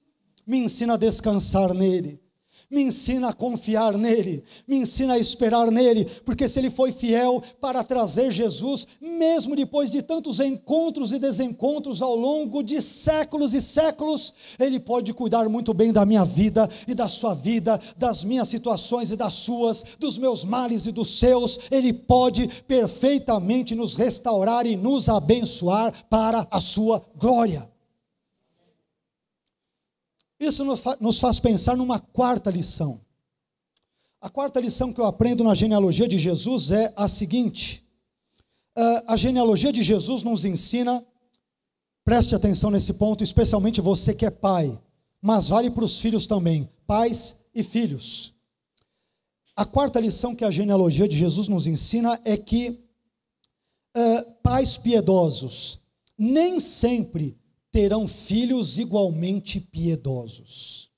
me ensina a descansar nele, me ensina a confiar nele, me ensina a esperar nele, porque se ele foi fiel para trazer Jesus, mesmo depois de tantos encontros e desencontros ao longo de séculos e séculos, ele pode cuidar muito bem da minha vida e da sua vida, das minhas situações e das suas, dos meus males e dos seus. Ele pode perfeitamente nos restaurar e nos abençoar para a sua glória. Isso nos faz pensar numa quarta lição. A quarta lição que eu aprendo na genealogia de Jesus é a seguinte: a genealogia de Jesus nos ensina, preste atenção nesse ponto, especialmente você que é pai, mas vale para os filhos também, pais e filhos. A quarta lição que a genealogia de Jesus nos ensina é que pais piedosos nem sempre terão filhos igualmente piedosos.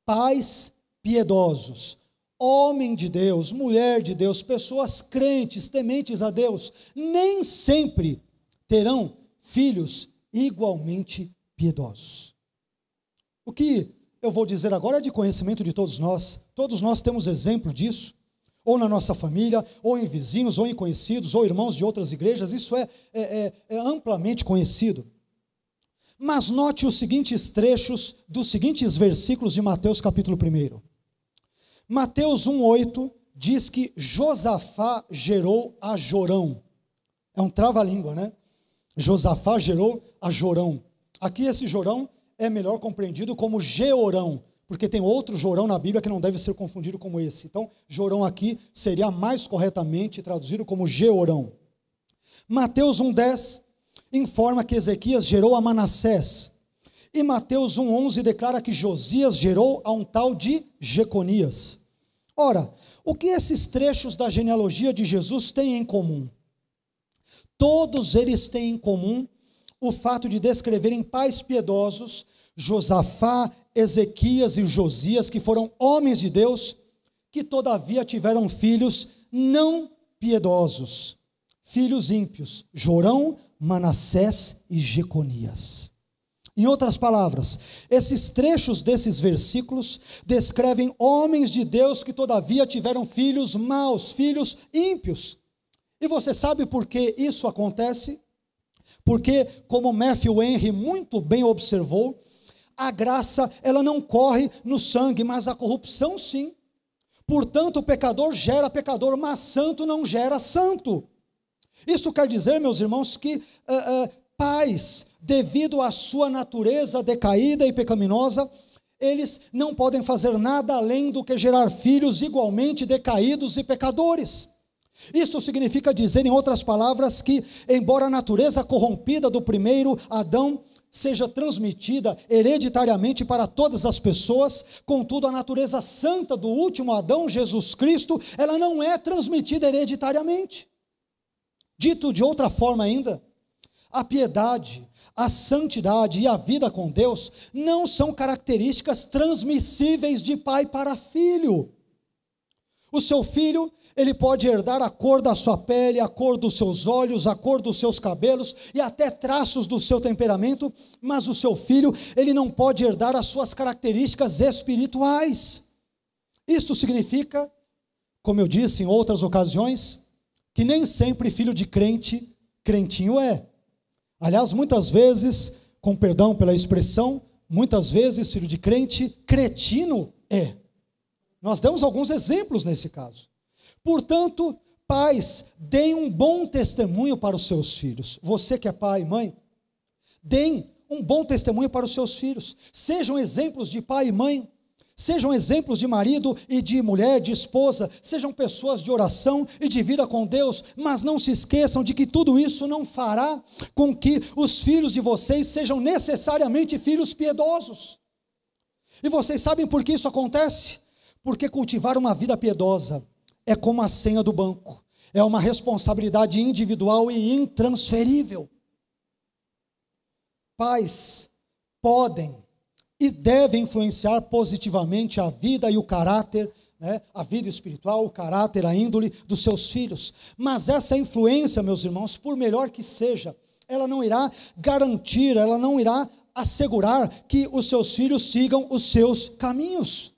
Pais piedosos, homem de Deus, mulher de Deus, pessoas crentes, tementes a Deus, nem sempre terão filhos igualmente piedosos. O que eu vou dizer agora é de conhecimento de todos nós temos exemplo disso, ou na nossa família, ou em vizinhos, ou em conhecidos, ou irmãos de outras igrejas, isso é amplamente conhecido. Mas note os seguintes trechos dos seguintes versículos de Mateus capítulo 1. Mateus 1,8 diz que Josafá gerou a Jorão. É um trava-língua, né? Josafá gerou a Jorão. Aqui esse Jorão é melhor compreendido como Georão, porque tem outro Jorão na Bíblia que não deve ser confundido como esse. Então, Jorão aqui seria mais corretamente traduzido como Georão. Mateus 1,10 informa que Ezequias gerou a Manassés. E Mateus 1,11 declara que Josias gerou a um tal de Jeconias. Ora, o que esses trechos da genealogia de Jesus têm em comum? Todos eles têm em comum o fato de descreverem pais piedosos, Josafá, Ezequias e Josias, que foram homens de Deus, que todavia tiveram filhos não piedosos, filhos ímpios, Jorão, Manassés e Jeconias. Em outras palavras, esses trechos desses versículos descrevem homens de Deus que todavia tiveram filhos maus, filhos ímpios. E você sabe por que isso acontece? Porque, como Matthew Henry muito bem observou, a graça, ela não corre no sangue, mas a corrupção sim. Portanto, o pecador gera pecador, mas santo não gera santo. Isso quer dizer, meus irmãos, que pais, devido à sua natureza decaída e pecaminosa, eles não podem fazer nada além do que gerar filhos igualmente decaídos e pecadores. Isto significa dizer, em outras palavras, que embora a natureza corrompida do primeiro Adão seja transmitida hereditariamente para todas as pessoas, contudo a natureza santa do último Adão, Jesus Cristo, ela não é transmitida hereditariamente. Dito de outra forma ainda, a piedade, a santidade e a vida com Deus não são características transmissíveis de pai para filho. O seu filho, ele pode herdar a cor da sua pele, a cor dos seus olhos, a cor dos seus cabelos e até traços do seu temperamento, mas o seu filho, ele não pode herdar as suas características espirituais. Isto significa, como eu disse em outras ocasiões, que nem sempre filho de crente, crentinho é. Aliás, muitas vezes, com perdão pela expressão, muitas vezes filho de crente, cretino é. Nós demos alguns exemplos nesse caso. Portanto, pais, deem um bom testemunho para os seus filhos. Você que é pai e mãe, deem um bom testemunho para os seus filhos. Sejam exemplos de pai e mãe. Sejam exemplos de marido e de mulher, de esposa. Sejam pessoas de oração e de vida com Deus. Mas não se esqueçam de que tudo isso não fará com que os filhos de vocês sejam necessariamente filhos piedosos. E vocês sabem por que isso acontece? Porque cultivar uma vida piedosa é como a senha do banco. É uma responsabilidade individual e intransferível. Pais podem e devem influenciar positivamente a vida e o caráter, a vida espiritual, o caráter, a índole dos seus filhos. Mas essa influência, meus irmãos, por melhor que seja, ela não irá garantir, ela não irá assegurar que os seus filhos sigam os seus caminhos.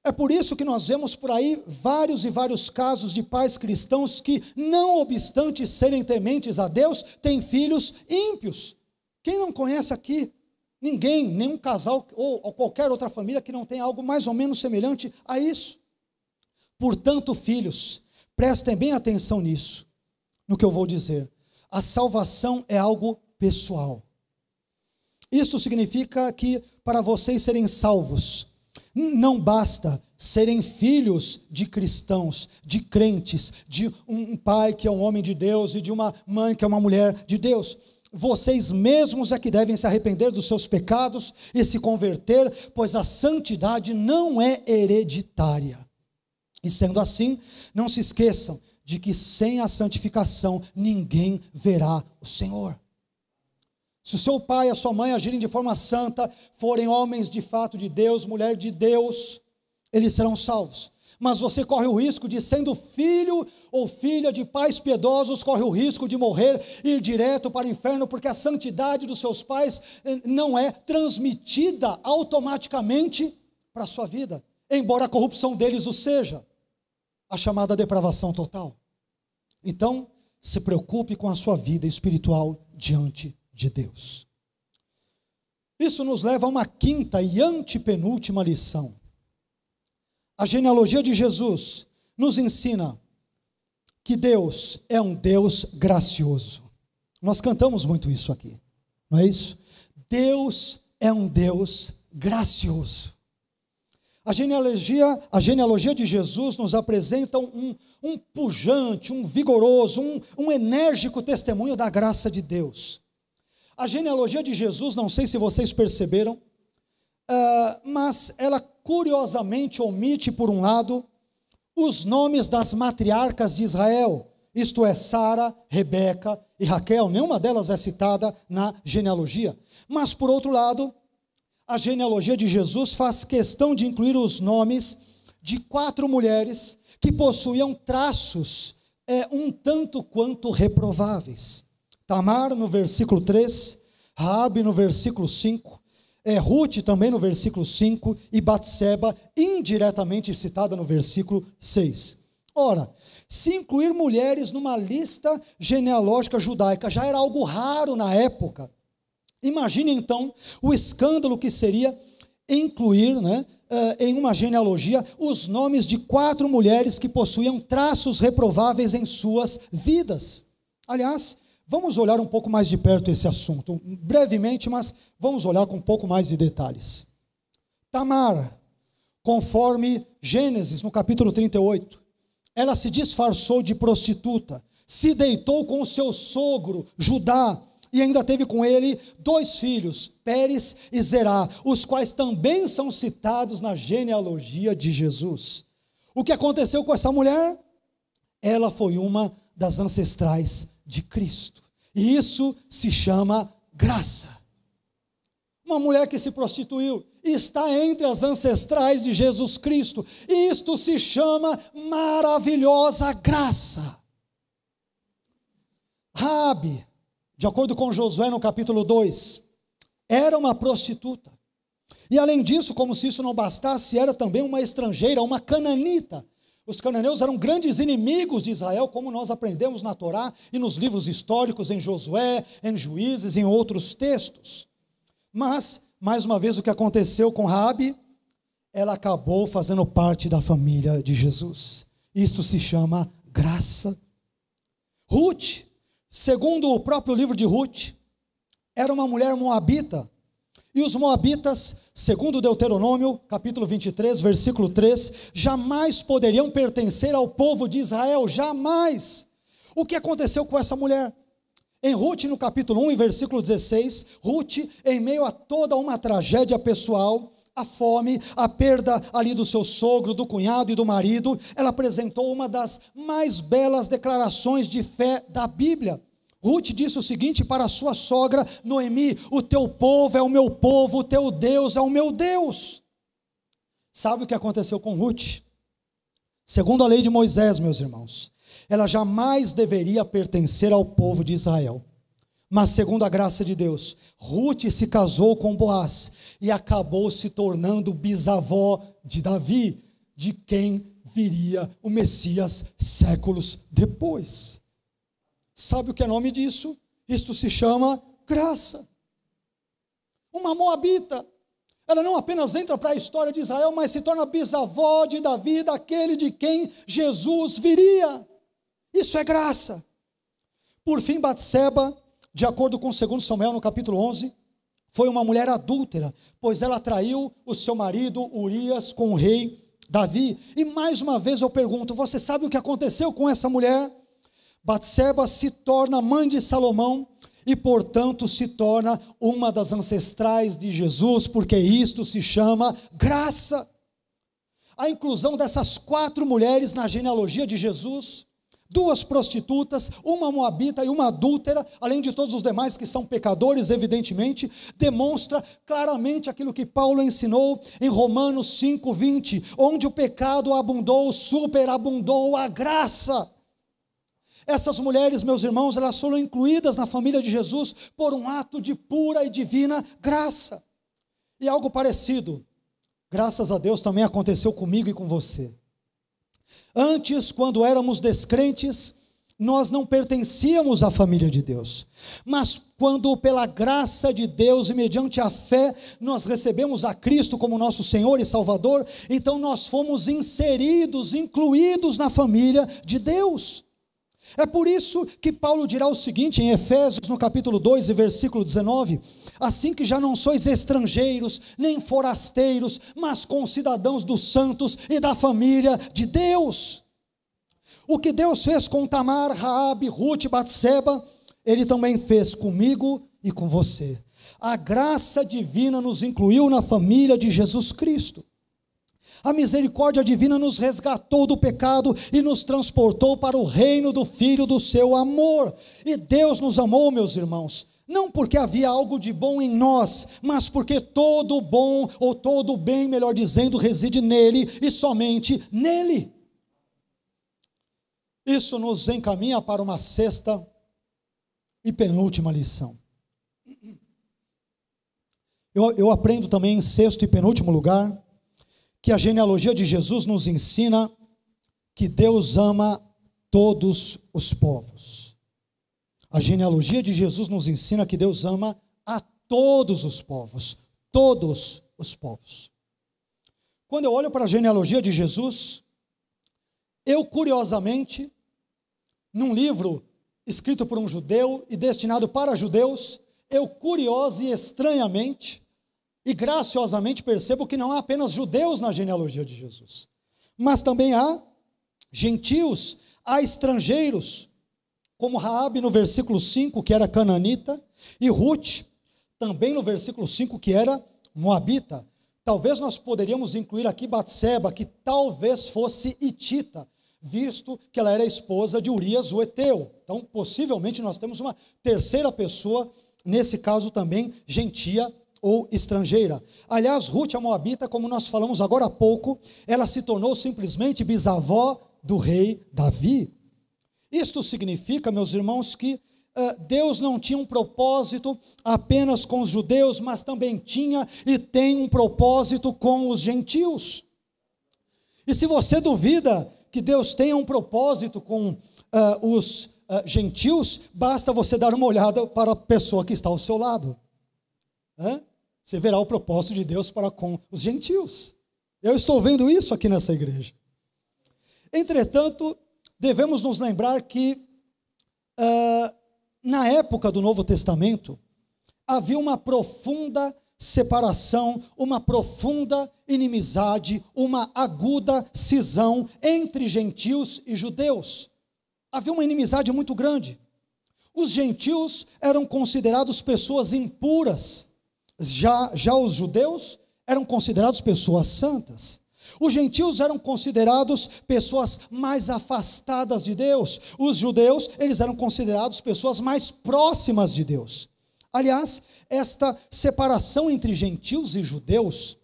É por isso que nós vemos por aí vários e vários casos de pais cristãos que, não obstante serem tementes a Deus, têm filhos ímpios. Quem não conhece aqui? Ninguém, nenhum casal ou qualquer outra família que não tenha algo mais ou menos semelhante a isso. Portanto, filhos, prestem bem atenção nisso, no que eu vou dizer. A salvação é algo pessoal. Isso significa que para vocês serem salvos, não basta serem filhos de cristãos, de crentes, de um pai que é um homem de Deus e de uma mãe que é uma mulher de Deus. Vocês mesmos é que devem se arrepender dos seus pecados e se converter, pois a santidade não é hereditária. E sendo assim, não se esqueçam de que sem a santificação ninguém verá o Senhor. Se o seu pai e a sua mãe agirem de forma santa, forem homens de fato de Deus, mulher de Deus, eles serão salvos. Mas você corre o risco de, sendo filho ou filha de pais piedosos, corre o risco de morrer e ir direto para o inferno, porque a santidade dos seus pais não é transmitida automaticamente para a sua vida, embora a corrupção deles o seja, a chamada depravação total. Então, se preocupe com a sua vida espiritual diante de Deus. Isso nos leva a uma quinta e antepenúltima lição. A genealogia de Jesus nos ensina que Deus é um Deus gracioso. Nós cantamos muito isso aqui, não é isso? Deus é um Deus gracioso. A genealogia de Jesus nos apresenta um pujante, um vigoroso, um enérgico testemunho da graça de Deus. A genealogia de Jesus, não sei se vocês perceberam, mas ela curiosamente omite, por um lado, os nomes das matriarcas de Israel, isto é, Sara, Rebeca e Raquel. Nenhuma delas é citada na genealogia. Mas, por outro lado, a genealogia de Jesus faz questão de incluir os nomes de 4 mulheres que possuíam traços um tanto quanto reprováveis. Tamar, no versículo 3, Raabe, no versículo 5, Ruth também no versículo 5 e Batseba indiretamente citada no versículo 6. Ora, se incluir mulheres numa lista genealógica judaica já era algo raro na época, imagine então o escândalo que seria incluir, em uma genealogia os nomes de 4 mulheres que possuíam traços reprováveis em suas vidas. Aliás, vamos olhar um pouco mais de perto esse assunto, brevemente, mas vamos olhar com um pouco mais de detalhes. Tamar, conforme Gênesis, no capítulo 38, ela se disfarçou de prostituta, se deitou com o seu sogro, Judá, e ainda teve com ele 2 filhos, Pérez e Zerá, os quais também são citados na genealogia de Jesus. O que aconteceu com essa mulher? Ela foi uma das ancestrais de Cristo, e isso se chama graça. Uma mulher que se prostituiu está entre as ancestrais de Jesus Cristo, e isto se chama maravilhosa graça. Raabe, de acordo com Josué no capítulo 2, era uma prostituta, e além disso, como se isso não bastasse, era também uma estrangeira, uma cananita. Os cananeus eram grandes inimigos de Israel, como nós aprendemos na Torá e nos livros históricos, em Josué, em Juízes, em outros textos. Mas, mais uma vez, o que aconteceu com Raabe? Ela acabou fazendo parte da família de Jesus. Isto se chama graça. Ruth, segundo o próprio livro de Ruth, era uma mulher moabita. E os moabitas, segundo Deuteronômio, capítulo 23, versículo 3, jamais poderiam pertencer ao povo de Israel, jamais. O que aconteceu com essa mulher? Em Ruth, no capítulo 1, versículo 16, Ruth, em meio a toda uma tragédia pessoal, a fome, a perda ali do seu sogro, do cunhado e do marido, ela apresentou uma das mais belas declarações de fé da Bíblia. Ruth disse o seguinte para a sua sogra Noemi: o teu povo é o meu povo, o teu Deus é o meu Deus. Sabe o que aconteceu com Ruth? Segundo a lei de Moisés, meus irmãos, ela jamais deveria pertencer ao povo de Israel. Mas segundo a graça de Deus, Ruth se casou com Boaz e acabou se tornando bisavó de Davi, de quem viria o Messias séculos depois. Sabe o que é nome disso? Isto se chama graça. Uma moabita, ela não apenas entra para a história de Israel, mas se torna bisavó de Davi, daquele de quem Jesus viria. Isso é graça. Por fim, Batseba, de acordo com 2 Samuel no capítulo 11, foi uma mulher adúltera, pois ela traiu o seu marido Urias com o rei Davi. E mais uma vez eu pergunto, você sabe o que aconteceu com essa mulher? Batseba se torna mãe de Salomão e, portanto, se torna uma das ancestrais de Jesus, porque isto se chama graça. A inclusão dessas 4 mulheres na genealogia de Jesus duas prostitutas, uma moabita e uma adúltera, além de todos os demais que são pecadores, evidentemente, demonstra claramente aquilo que Paulo ensinou em Romanos 5:20, onde o pecado abundou, superabundou a graça. Essas mulheres, meus irmãos, elas foram incluídas na família de Jesus por um ato de pura e divina graça. E algo parecido, graças a Deus, também aconteceu comigo e com você. Antes, quando éramos descrentes, nós não pertencíamos à família de Deus. Mas quando pela graça de Deus e mediante a fé, nós recebemos a Cristo como nosso Senhor e Salvador, então nós fomos inseridos, incluídos na família de Deus. É por isso que Paulo dirá o seguinte em Efésios, no capítulo 2 e versículo 19, assim que já não sois estrangeiros, nem forasteiros, mas concidadãos dos santos e da família de Deus. O que Deus fez com Tamar, Raabe, Ruth e Batseba, Ele também fez comigo e com você. A graça divina nos incluiu na família de Jesus Cristo. A misericórdia divina nos resgatou do pecado e nos transportou para o reino do Filho do seu amor. E Deus nos amou, meus irmãos, não porque havia algo de bom em nós, mas porque todo o bom, ou todo o bem, melhor dizendo, reside nele e somente nele. Isso nos encaminha para uma sexta e penúltima lição. Eu aprendo também em sexto e penúltimo lugar, que a genealogia de Jesus nos ensina que Deus ama todos os povos. A genealogia de Jesus nos ensina que Deus ama a todos os povos. Todos os povos. Quando eu olho para a genealogia de Jesus, eu curiosamente, num livro escrito por um judeu e destinado para judeus, eu curiosa e estranhamente e graciosamente percebo que não há apenas judeus na genealogia de Jesus, mas também há gentios, há estrangeiros, como Raabe no versículo 5, que era cananita, e Ruth, também no versículo 5, que era moabita. Talvez nós poderíamos incluir aqui Batseba, que talvez fosse hitita, visto que ela era esposa de Urias o Eteu. Então, possivelmente, nós temos uma terceira pessoa, nesse caso também, gentia ou estrangeira. Aliás, Ruth a moabita, como nós falamos agora há pouco, ela se tornou simplesmente bisavó do rei Davi. Isto significa, meus irmãos, que Deus não tinha um propósito apenas com os judeus, mas também tinha e tem um propósito com os gentios. E se você duvida que Deus tenha um propósito com os gentios, basta você dar uma olhada para a pessoa que está ao seu lado. Você verá o propósito de Deus para com os gentios. Eu estou vendo isso aqui nessa igreja. Entretanto, devemos nos lembrar que na época do Novo Testamento havia uma profunda separação, uma profunda inimizade, uma aguda cisão entre gentios e judeus. Havia uma inimizade muito grande. Os gentios eram considerados pessoas impuras. Já os judeus eram considerados pessoas santas. Os gentios eram considerados pessoas mais afastadas de Deus. Os judeus, eles eram considerados pessoas mais próximas de Deus. Aliás, esta separação entre gentios e judeus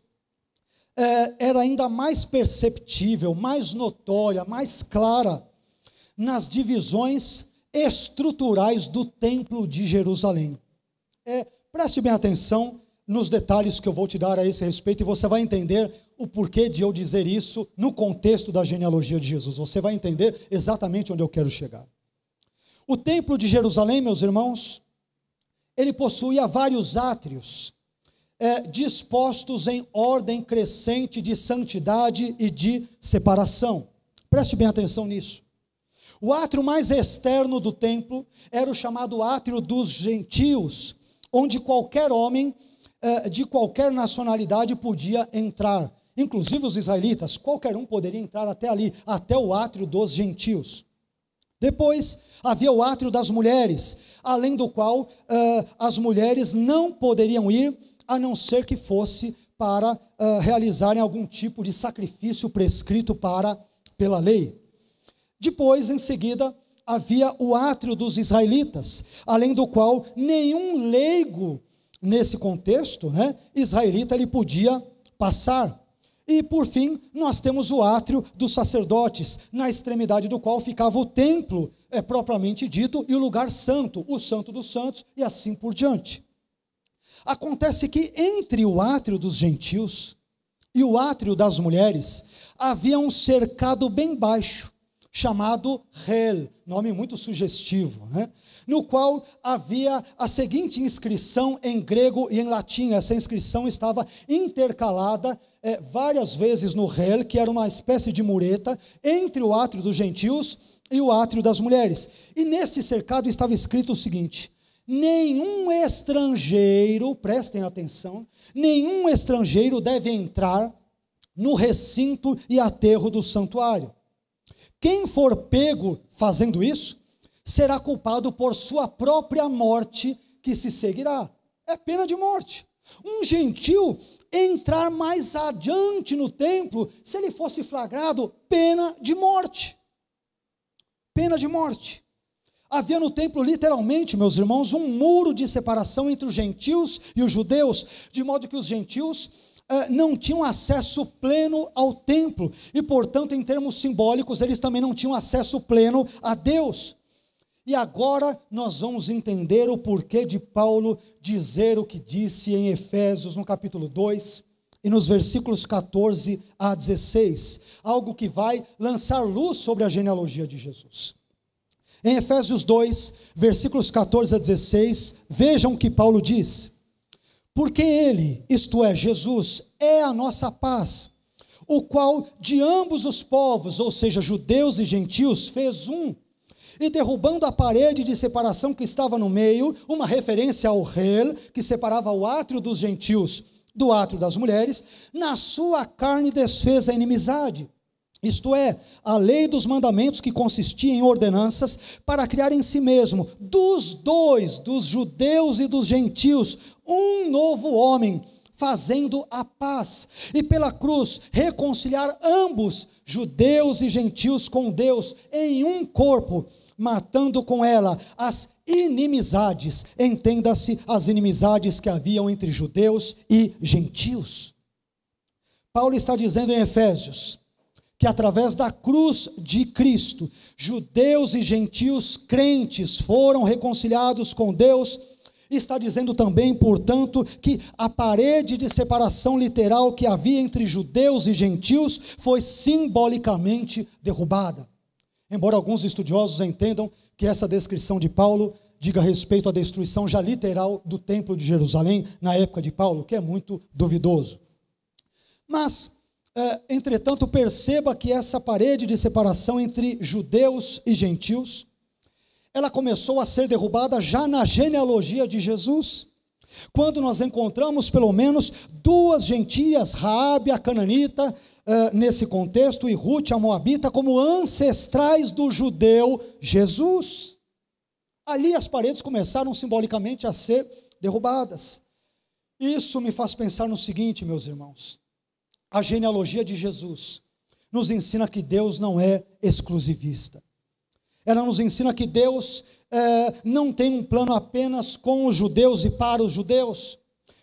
era ainda mais perceptível, mais notória, mais clara nas divisões estruturais do Templo de Jerusalém. Preste bem atenção nos detalhes que eu vou te dar a esse respeito e você vai entender o porquê de eu dizer isso no contexto da genealogia de Jesus. Você vai entender exatamente onde eu quero chegar. O Templo de Jerusalém, meus irmãos, ele possuía vários átrios, dispostos em ordem crescente de santidade e de separação. Preste bem atenção nisso. O átrio mais externo do templo era o chamado átrio dos gentios, onde qualquer homem de qualquer nacionalidade podia entrar. Inclusive os israelitas, qualquer um poderia entrar até ali, até o átrio dos gentios. Depois havia o átrio das mulheres, além do qual as mulheres não poderiam ir, a não ser que fosse para realizarem algum tipo de sacrifício prescrito pela lei. Depois, em seguida, havia o átrio dos israelitas, além do qual nenhum leigo, nesse contexto, israelita, ele podia passar. E, por fim, nós temos o átrio dos sacerdotes, na extremidade do qual ficava o templo, propriamente dito, e o lugar santo, o santo dos santos, e assim por diante. Acontece que entre o átrio dos gentios e o átrio das mulheres, havia um cercado bem baixo, chamado Hel, nome muito sugestivo, no qual havia a seguinte inscrição em grego e em latim. Essa inscrição estava intercalada várias vezes no Hel, que era uma espécie de mureta, entre o átrio dos gentios e o átrio das mulheres. E neste cercado estava escrito o seguinte: nenhum estrangeiro, prestem atenção, nenhum estrangeiro deve entrar no recinto e aterro do santuário. Quem for pego fazendo isso, será culpado por sua própria morte, que se seguirá. É pena de morte. Um gentil entrar mais adiante no templo, se ele fosse flagrado, pena de morte. Pena de morte. Havia no templo, literalmente, meus irmãos, um muro de separação entre os gentios e os judeus, de modo que os gentios não tinham acesso pleno ao templo, e, portanto, em termos simbólicos, eles também não tinham acesso pleno a Deus. E agora nós vamos entender o porquê de Paulo dizer o que disse em Efésios, no capítulo 2, e nos versículos 14 a 16, algo que vai lançar luz sobre a genealogia de Jesus. Em Efésios 2, versículos 14 a 16, vejam o que Paulo diz: porque ele, isto é, Jesus, é a nossa paz, o qual de ambos os povos, ou seja, judeus e gentios, fez um, e derrubando a parede de separação que estava no meio, uma referência ao Hel, que separava o átrio dos gentios do átrio das mulheres, na sua carne desfez a inimizade, isto é, a lei dos mandamentos, que consistia em ordenanças, para criar em si mesmo, dos dois, dos judeus e dos gentios, um novo homem, fazendo a paz, e pela cruz reconciliar ambos, judeus e gentios, com Deus, em um corpo, matando com ela as inimizades, entenda-se, as inimizades que haviam entre judeus e gentios. Paulo está dizendo em Efésios que através da cruz de Cristo, judeus e gentios crentes foram reconciliados com Deus. Está dizendo também, portanto, que a parede de separação literal que havia entre judeus e gentios foi simbolicamente derrubada. Embora alguns estudiosos entendam que essa descrição de Paulo diga respeito à destruição já literal do templo de Jerusalém na época de Paulo, que é muito duvidoso. Mas, entretanto, perceba que essa parede de separação entre judeus e gentios, ela começou a ser derrubada já na genealogia de Jesus, quando nós encontramos pelo menos duas gentias, Raabe, a cananita, nesse contexto, e Ruth, a moabita, como ancestrais do judeu Jesus. Ali as paredes começaram simbolicamente a ser derrubadas. Isso me faz pensar no seguinte, meus irmãos: a genealogia de Jesus nos ensina que Deus não é exclusivista. Ela nos ensina que Deus não tem um plano apenas com os judeus e para os judeus,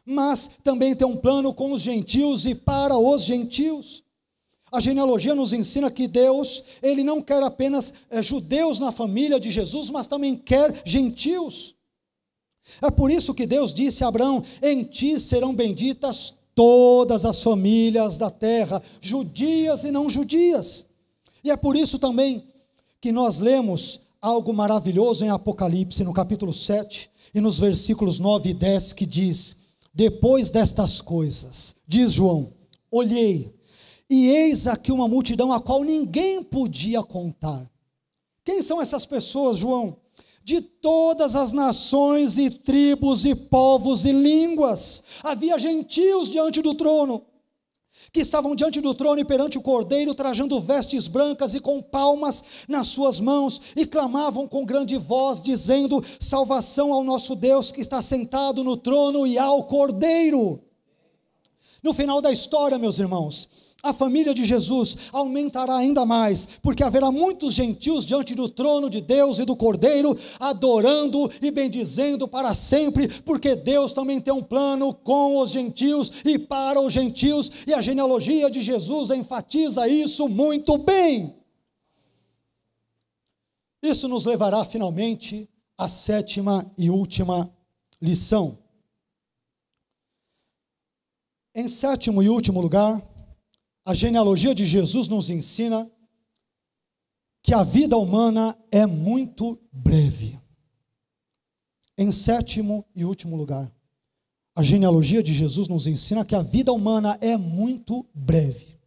mas também tem um plano com os gentios e para os gentios. A genealogia nos ensina que Deus, Ele não quer apenas judeus na família de Jesus, mas também quer gentios. É por isso que Deus disse a Abraão: em ti serão benditas todas as famílias da terra, judias e não judias. E é por isso também que nós lemos algo maravilhoso em Apocalipse, no capítulo 7, e nos versículos 9 e 10, que diz: depois destas coisas, diz João, olhei, e eis aqui uma multidão a qual ninguém podia contar. Quem são essas pessoas, João? De todas as nações e tribos e povos e línguas. Havia gentios diante do trono, que estavam diante do trono e perante o Cordeiro, trajando vestes brancas e com palmas nas suas mãos, e clamavam com grande voz, dizendo: salvação ao nosso Deus que está sentado no trono e ao Cordeiro. No final da história, meus irmãos, a família de Jesus aumentará ainda mais, porque haverá muitos gentios diante do trono de Deus e do Cordeiro, adorando e bendizendo para sempre, porque Deus também tem um plano com os gentios e para os gentios, e a genealogia de Jesus enfatiza isso muito bem. Isso nos levará finalmente à 7ª e última lição. Em 7º e último lugar, a genealogia de Jesus nos ensina que a vida humana é muito breve. Em 7º e último lugar, a genealogia de Jesus nos ensina que a vida humana é muito breve.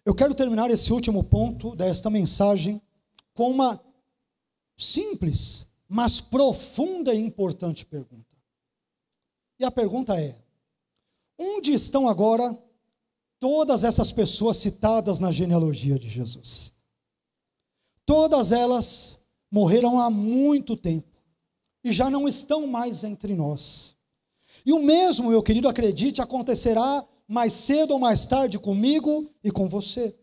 Eu quero terminar esse último ponto desta mensagem com uma simples, mas profunda e importante pergunta. E a pergunta é: onde estão agora todas essas pessoas citadas na genealogia de Jesus? Todas elas morreram há muito tempo e já não estão mais entre nós. E o mesmo, meu querido, acredite, acontecerá mais cedo ou mais tarde comigo e com você.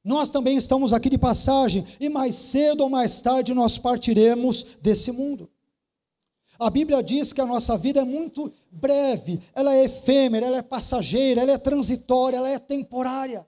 Nós também estamos aqui de passagem e mais cedo ou mais tarde nós partiremos desse mundo. A Bíblia diz que a nossa vida é muito breve, ela é efêmera, ela é passageira, ela é transitória, ela é temporária.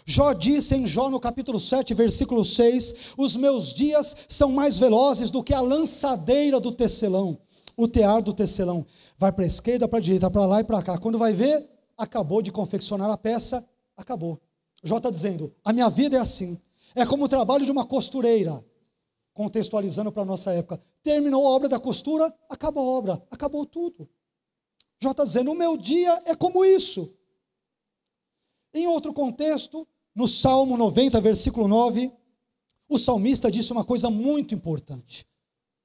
Jó disse em Jó no capítulo 7, versículo 6, os meus dias são mais velozes do que a lançadeira do tecelão, o tear do tecelão. Vai para a esquerda, para a direita, para lá e para cá. Quando vai ver, acabou de confeccionar a peça, acabou. Jó está dizendo, a minha vida é assim, é como o trabalho de uma costureira. Contextualizando para a nossa época, terminou a obra da costura, acabou a obra, acabou tudo. Jó está dizendo, o meu dia é como isso. Em outro contexto, no Salmo 90, versículo 9, o salmista disse uma coisa muito importante.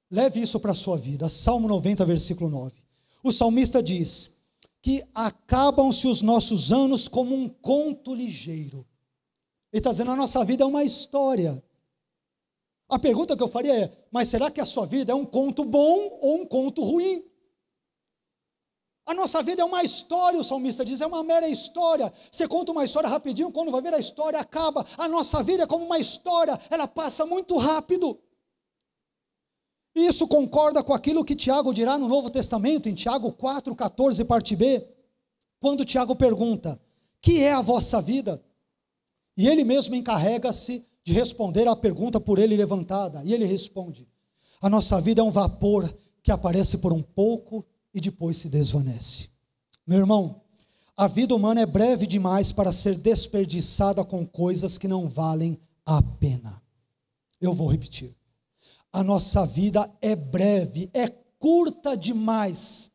Leve isso para a sua vida, Salmo 90, versículo 9. O salmista diz que acabam-se os nossos anos como um conto ligeiro. Ele está dizendo, a nossa vida é uma história. A pergunta que eu faria é, mas será que a sua vida é um conto bom ou um conto ruim? A nossa vida é uma história, o salmista diz, é uma mera história. Você conta uma história rapidinho, quando vai ver a história acaba. A nossa vida é como uma história, ela passa muito rápido. E isso concorda com aquilo que Tiago dirá no Novo Testamento, em Tiago 4, 14, parte B, quando Tiago pergunta, que é a vossa vida? E ele mesmo encarrega-se de responder à pergunta por ele levantada. E ele responde, a nossa vida é um vapor que aparece por um pouco e depois se desvanece. Meu irmão, a vida humana é breve demais para ser desperdiçada com coisas que não valem a pena. Eu vou repetir. A nossa vida é breve, é curta demais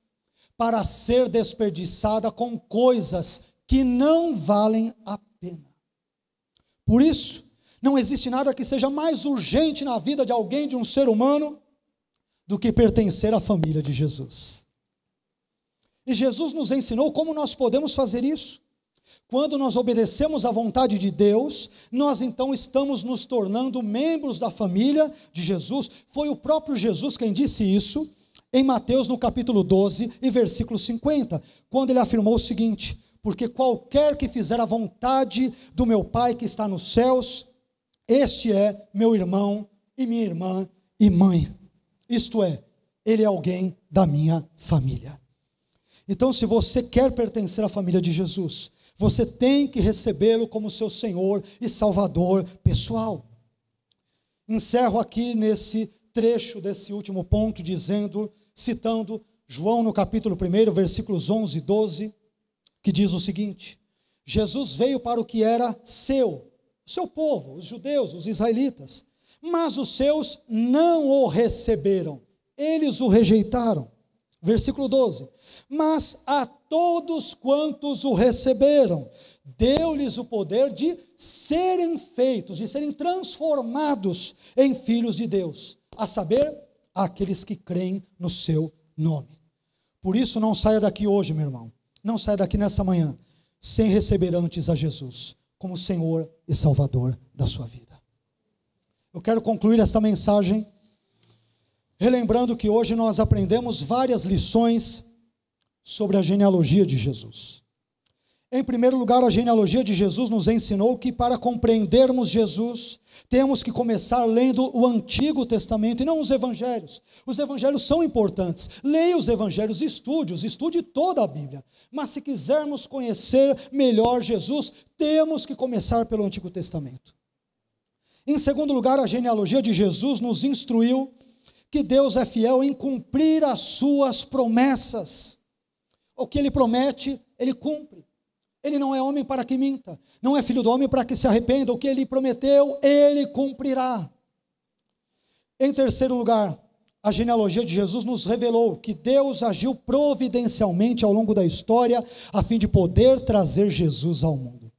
para ser desperdiçada com coisas que não valem a pena. Por isso, não existe nada que seja mais urgente na vida de alguém, de um ser humano, do que pertencer à família de Jesus. E Jesus nos ensinou como nós podemos fazer isso. Quando nós obedecemos à vontade de Deus, nós então estamos nos tornando membros da família de Jesus. Foi o próprio Jesus quem disse isso, em Mateus no capítulo 12 e versículo 50, quando ele afirmou o seguinte, porque qualquer que fizer a vontade do meu Pai que está nos céus, este é meu irmão e minha irmã e mãe. Isto é, ele é alguém da minha família. Então, se você quer pertencer à família de Jesus, você tem que recebê-lo como seu Senhor e Salvador pessoal. Encerro aqui nesse trecho desse último ponto, citando João no capítulo 1, versículos 11 e 12, que diz o seguinte, Jesus veio para o que era seu povo, os judeus, os israelitas, mas os seus não o receberam, eles o rejeitaram. Versículo 12, mas a todos quantos o receberam, deu-lhes o poder de serem feitos, de serem transformados em filhos de Deus, a saber, aqueles que creem no seu nome. Por isso não saia daqui hoje, meu irmão, não saia daqui nessa manhã, sem receber antes a Jesus, como Senhor e Salvador da sua vida. Eu quero concluir esta mensagem, relembrando que hoje nós aprendemos várias lições sobre a genealogia de Jesus. Em primeiro lugar, a genealogia de Jesus nos ensinou que para compreendermos Jesus, temos que começar lendo o Antigo Testamento e não os Evangelhos. Os Evangelhos são importantes. Leia os Evangelhos, estude toda a Bíblia. Mas se quisermos conhecer melhor Jesus, temos que começar pelo Antigo Testamento. Em segundo lugar, a genealogia de Jesus nos instruiu que Deus é fiel em cumprir as suas promessas. O que Ele promete, Ele cumpre. Ele não é homem para que minta, não é filho do homem para que se arrependa. O que Ele prometeu, Ele cumprirá. Em terceiro lugar, a genealogia de Jesus nos revelou que Deus agiu providencialmente ao longo da história a fim de poder trazer Jesus ao mundo.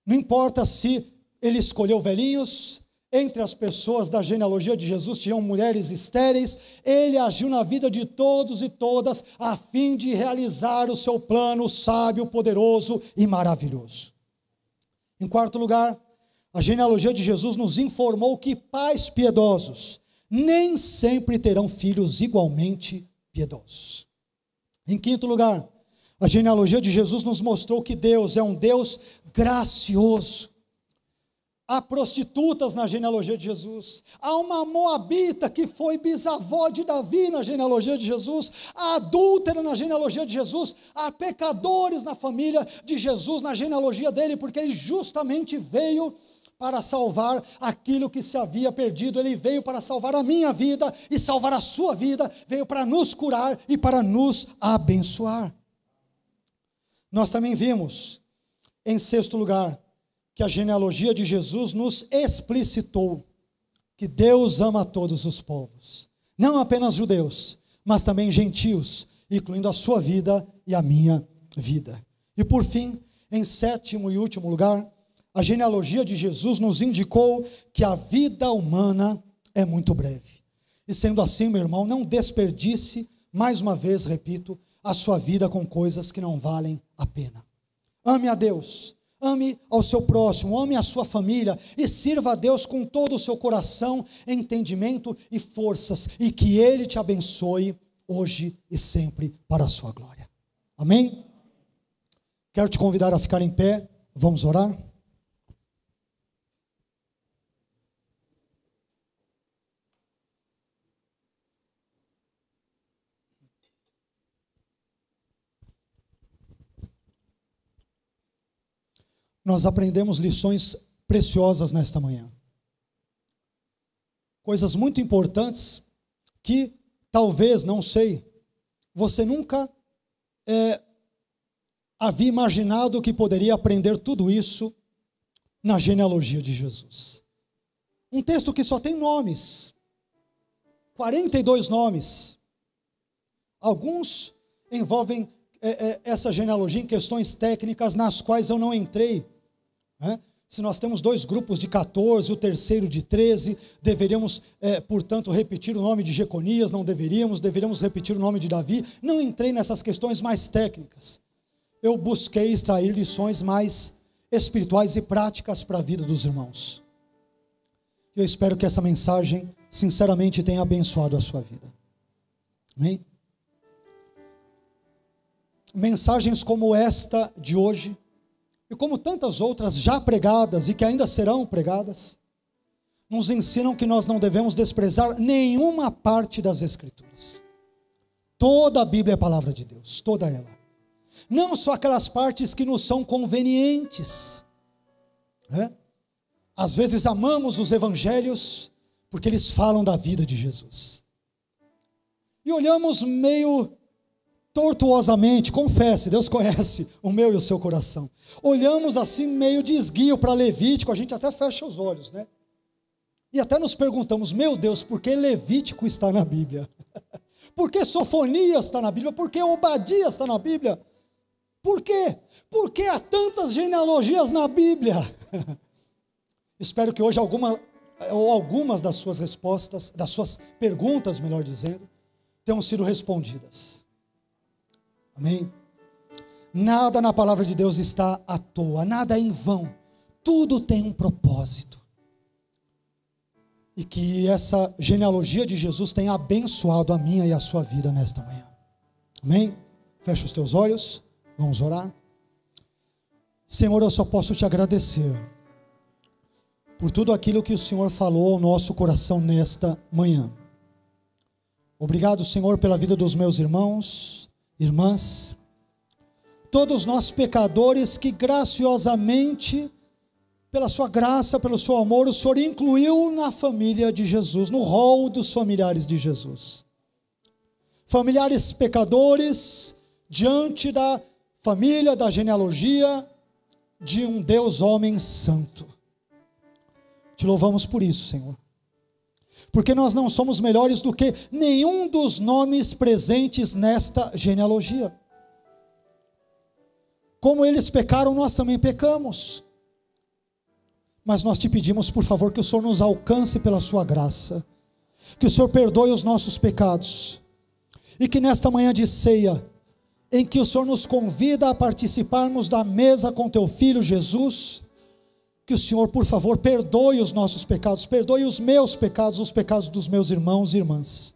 Não importa se Ele escolheu velhinhos, entre as pessoas da genealogia de Jesus tinham mulheres estéreis, Ele agiu na vida de todos e todas a fim de realizar o seu plano sábio, poderoso e maravilhoso. Em quarto lugar, a genealogia de Jesus nos informou que pais piedosos nem sempre terão filhos igualmente piedosos. Em quinto lugar, a genealogia de Jesus nos mostrou que Deus é um Deus gracioso. Há prostitutas na genealogia de Jesus, há uma moabita que foi bisavó de Davi na genealogia de Jesus, há adúltera na genealogia de Jesus, há pecadores na família de Jesus, na genealogia dele, porque ele justamente veio para salvar aquilo que se havia perdido. Ele veio para salvar a minha vida e salvar a sua vida, veio para nos curar e para nos abençoar. Nós também vimos, em sexto lugar, que a genealogia de Jesus nos explicitou que Deus ama todos os povos, não apenas judeus, mas também gentios, incluindo a sua vida e a minha vida. E por fim, em sétimo e último lugar, a genealogia de Jesus nos indicou que a vida humana é muito breve. E sendo assim, meu irmão, não desperdice, mais uma vez, repito, a sua vida com coisas que não valem a pena. Ame a Deus. Ame ao seu próximo, ame a sua família e sirva a Deus com todo o seu coração, entendimento e forças, e que Ele te abençoe hoje e sempre para a sua glória. Amém? Quero te convidar a ficar em pé, vamos orar? Nós aprendemos lições preciosas nesta manhã. Coisas muito importantes que talvez, não sei, você nunca havia imaginado que poderia aprender tudo isso na genealogia de Jesus. Um texto que só tem nomes, 42 nomes. Alguns envolvem essa genealogia em questões técnicas nas quais eu não entrei. Se nós temos dois grupos de 14, o terceiro de 13, deveríamos, portanto, repetir o nome de Jeconias, não deveríamos repetir o nome de Davi. Não entrei nessas questões mais técnicas. Eu busquei extrair lições mais espirituais e práticas para a vida dos irmãos. Eu espero que essa mensagem, sinceramente, tenha abençoado a sua vida. Amém? Mensagens como esta de hoje, e como tantas outras já pregadas e que ainda serão pregadas, nos ensinam que nós não devemos desprezar nenhuma parte das Escrituras. Toda a Bíblia é a palavra de Deus, toda ela. Não só aquelas partes que nos são convenientes. Às vezes amamos os evangelhos porque eles falam da vida de Jesus. E olhamos meio tortuosamente, confesse, Deus conhece o meu e o seu coração. Olhamos assim meio de esguio para Levítico, a gente até fecha os olhos, né? E até nos perguntamos, meu Deus, por que Levítico está na Bíblia? Por que Sofonias está na Bíblia? Por que Obadias está na Bíblia? Por quê? Por que há tantas genealogias na Bíblia? Espero que hoje algumas das suas respostas, das suas perguntas, melhor dizendo, tenham sido respondidas. Amém? Nada na palavra de Deus está à toa, nada é em vão, tudo tem um propósito. E que essa genealogia de Jesus tenha abençoado a minha e a sua vida nesta manhã. Amém? Fecha os teus olhos, vamos orar. Senhor, eu só posso te agradecer por tudo aquilo que o Senhor falou ao nosso coração nesta manhã. Obrigado, Senhor, pela vida dos meus irmãos, irmãs, todos nós pecadores que graciosamente, pela sua graça, pelo seu amor, o Senhor incluiu na família de Jesus, no rol dos familiares de Jesus. Familiares pecadores, diante da família, da genealogia de um Deus homem santo. Te louvamos por isso, Senhor. Porque nós não somos melhores do que nenhum dos nomes presentes nesta genealogia. Como eles pecaram, nós também pecamos. Mas nós te pedimos, por favor, que o Senhor nos alcance pela sua graça. Que o Senhor perdoe os nossos pecados. E que nesta manhã de ceia, em que o Senhor nos convida a participarmos da mesa com teu Filho Jesus, que o Senhor, por favor, perdoe os nossos pecados, perdoe os meus pecados, os pecados dos meus irmãos e irmãs.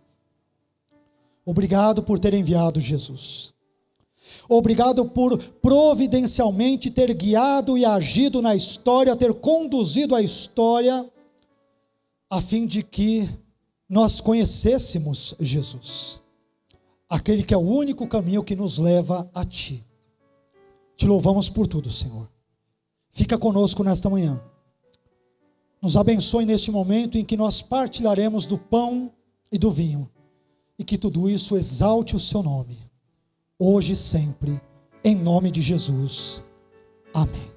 Obrigado por ter enviado Jesus. Obrigado por providencialmente ter guiado e agido na história, ter conduzido a história, a fim de que nós conhecêssemos Jesus, aquele que é o único caminho que nos leva a Ti. Te louvamos por tudo, Senhor. Fica conosco nesta manhã. Nos abençoe neste momento em que nós partilharemos do pão e do vinho. E que tudo isso exalte o seu nome. Hoje e sempre. Em nome de Jesus. Amém.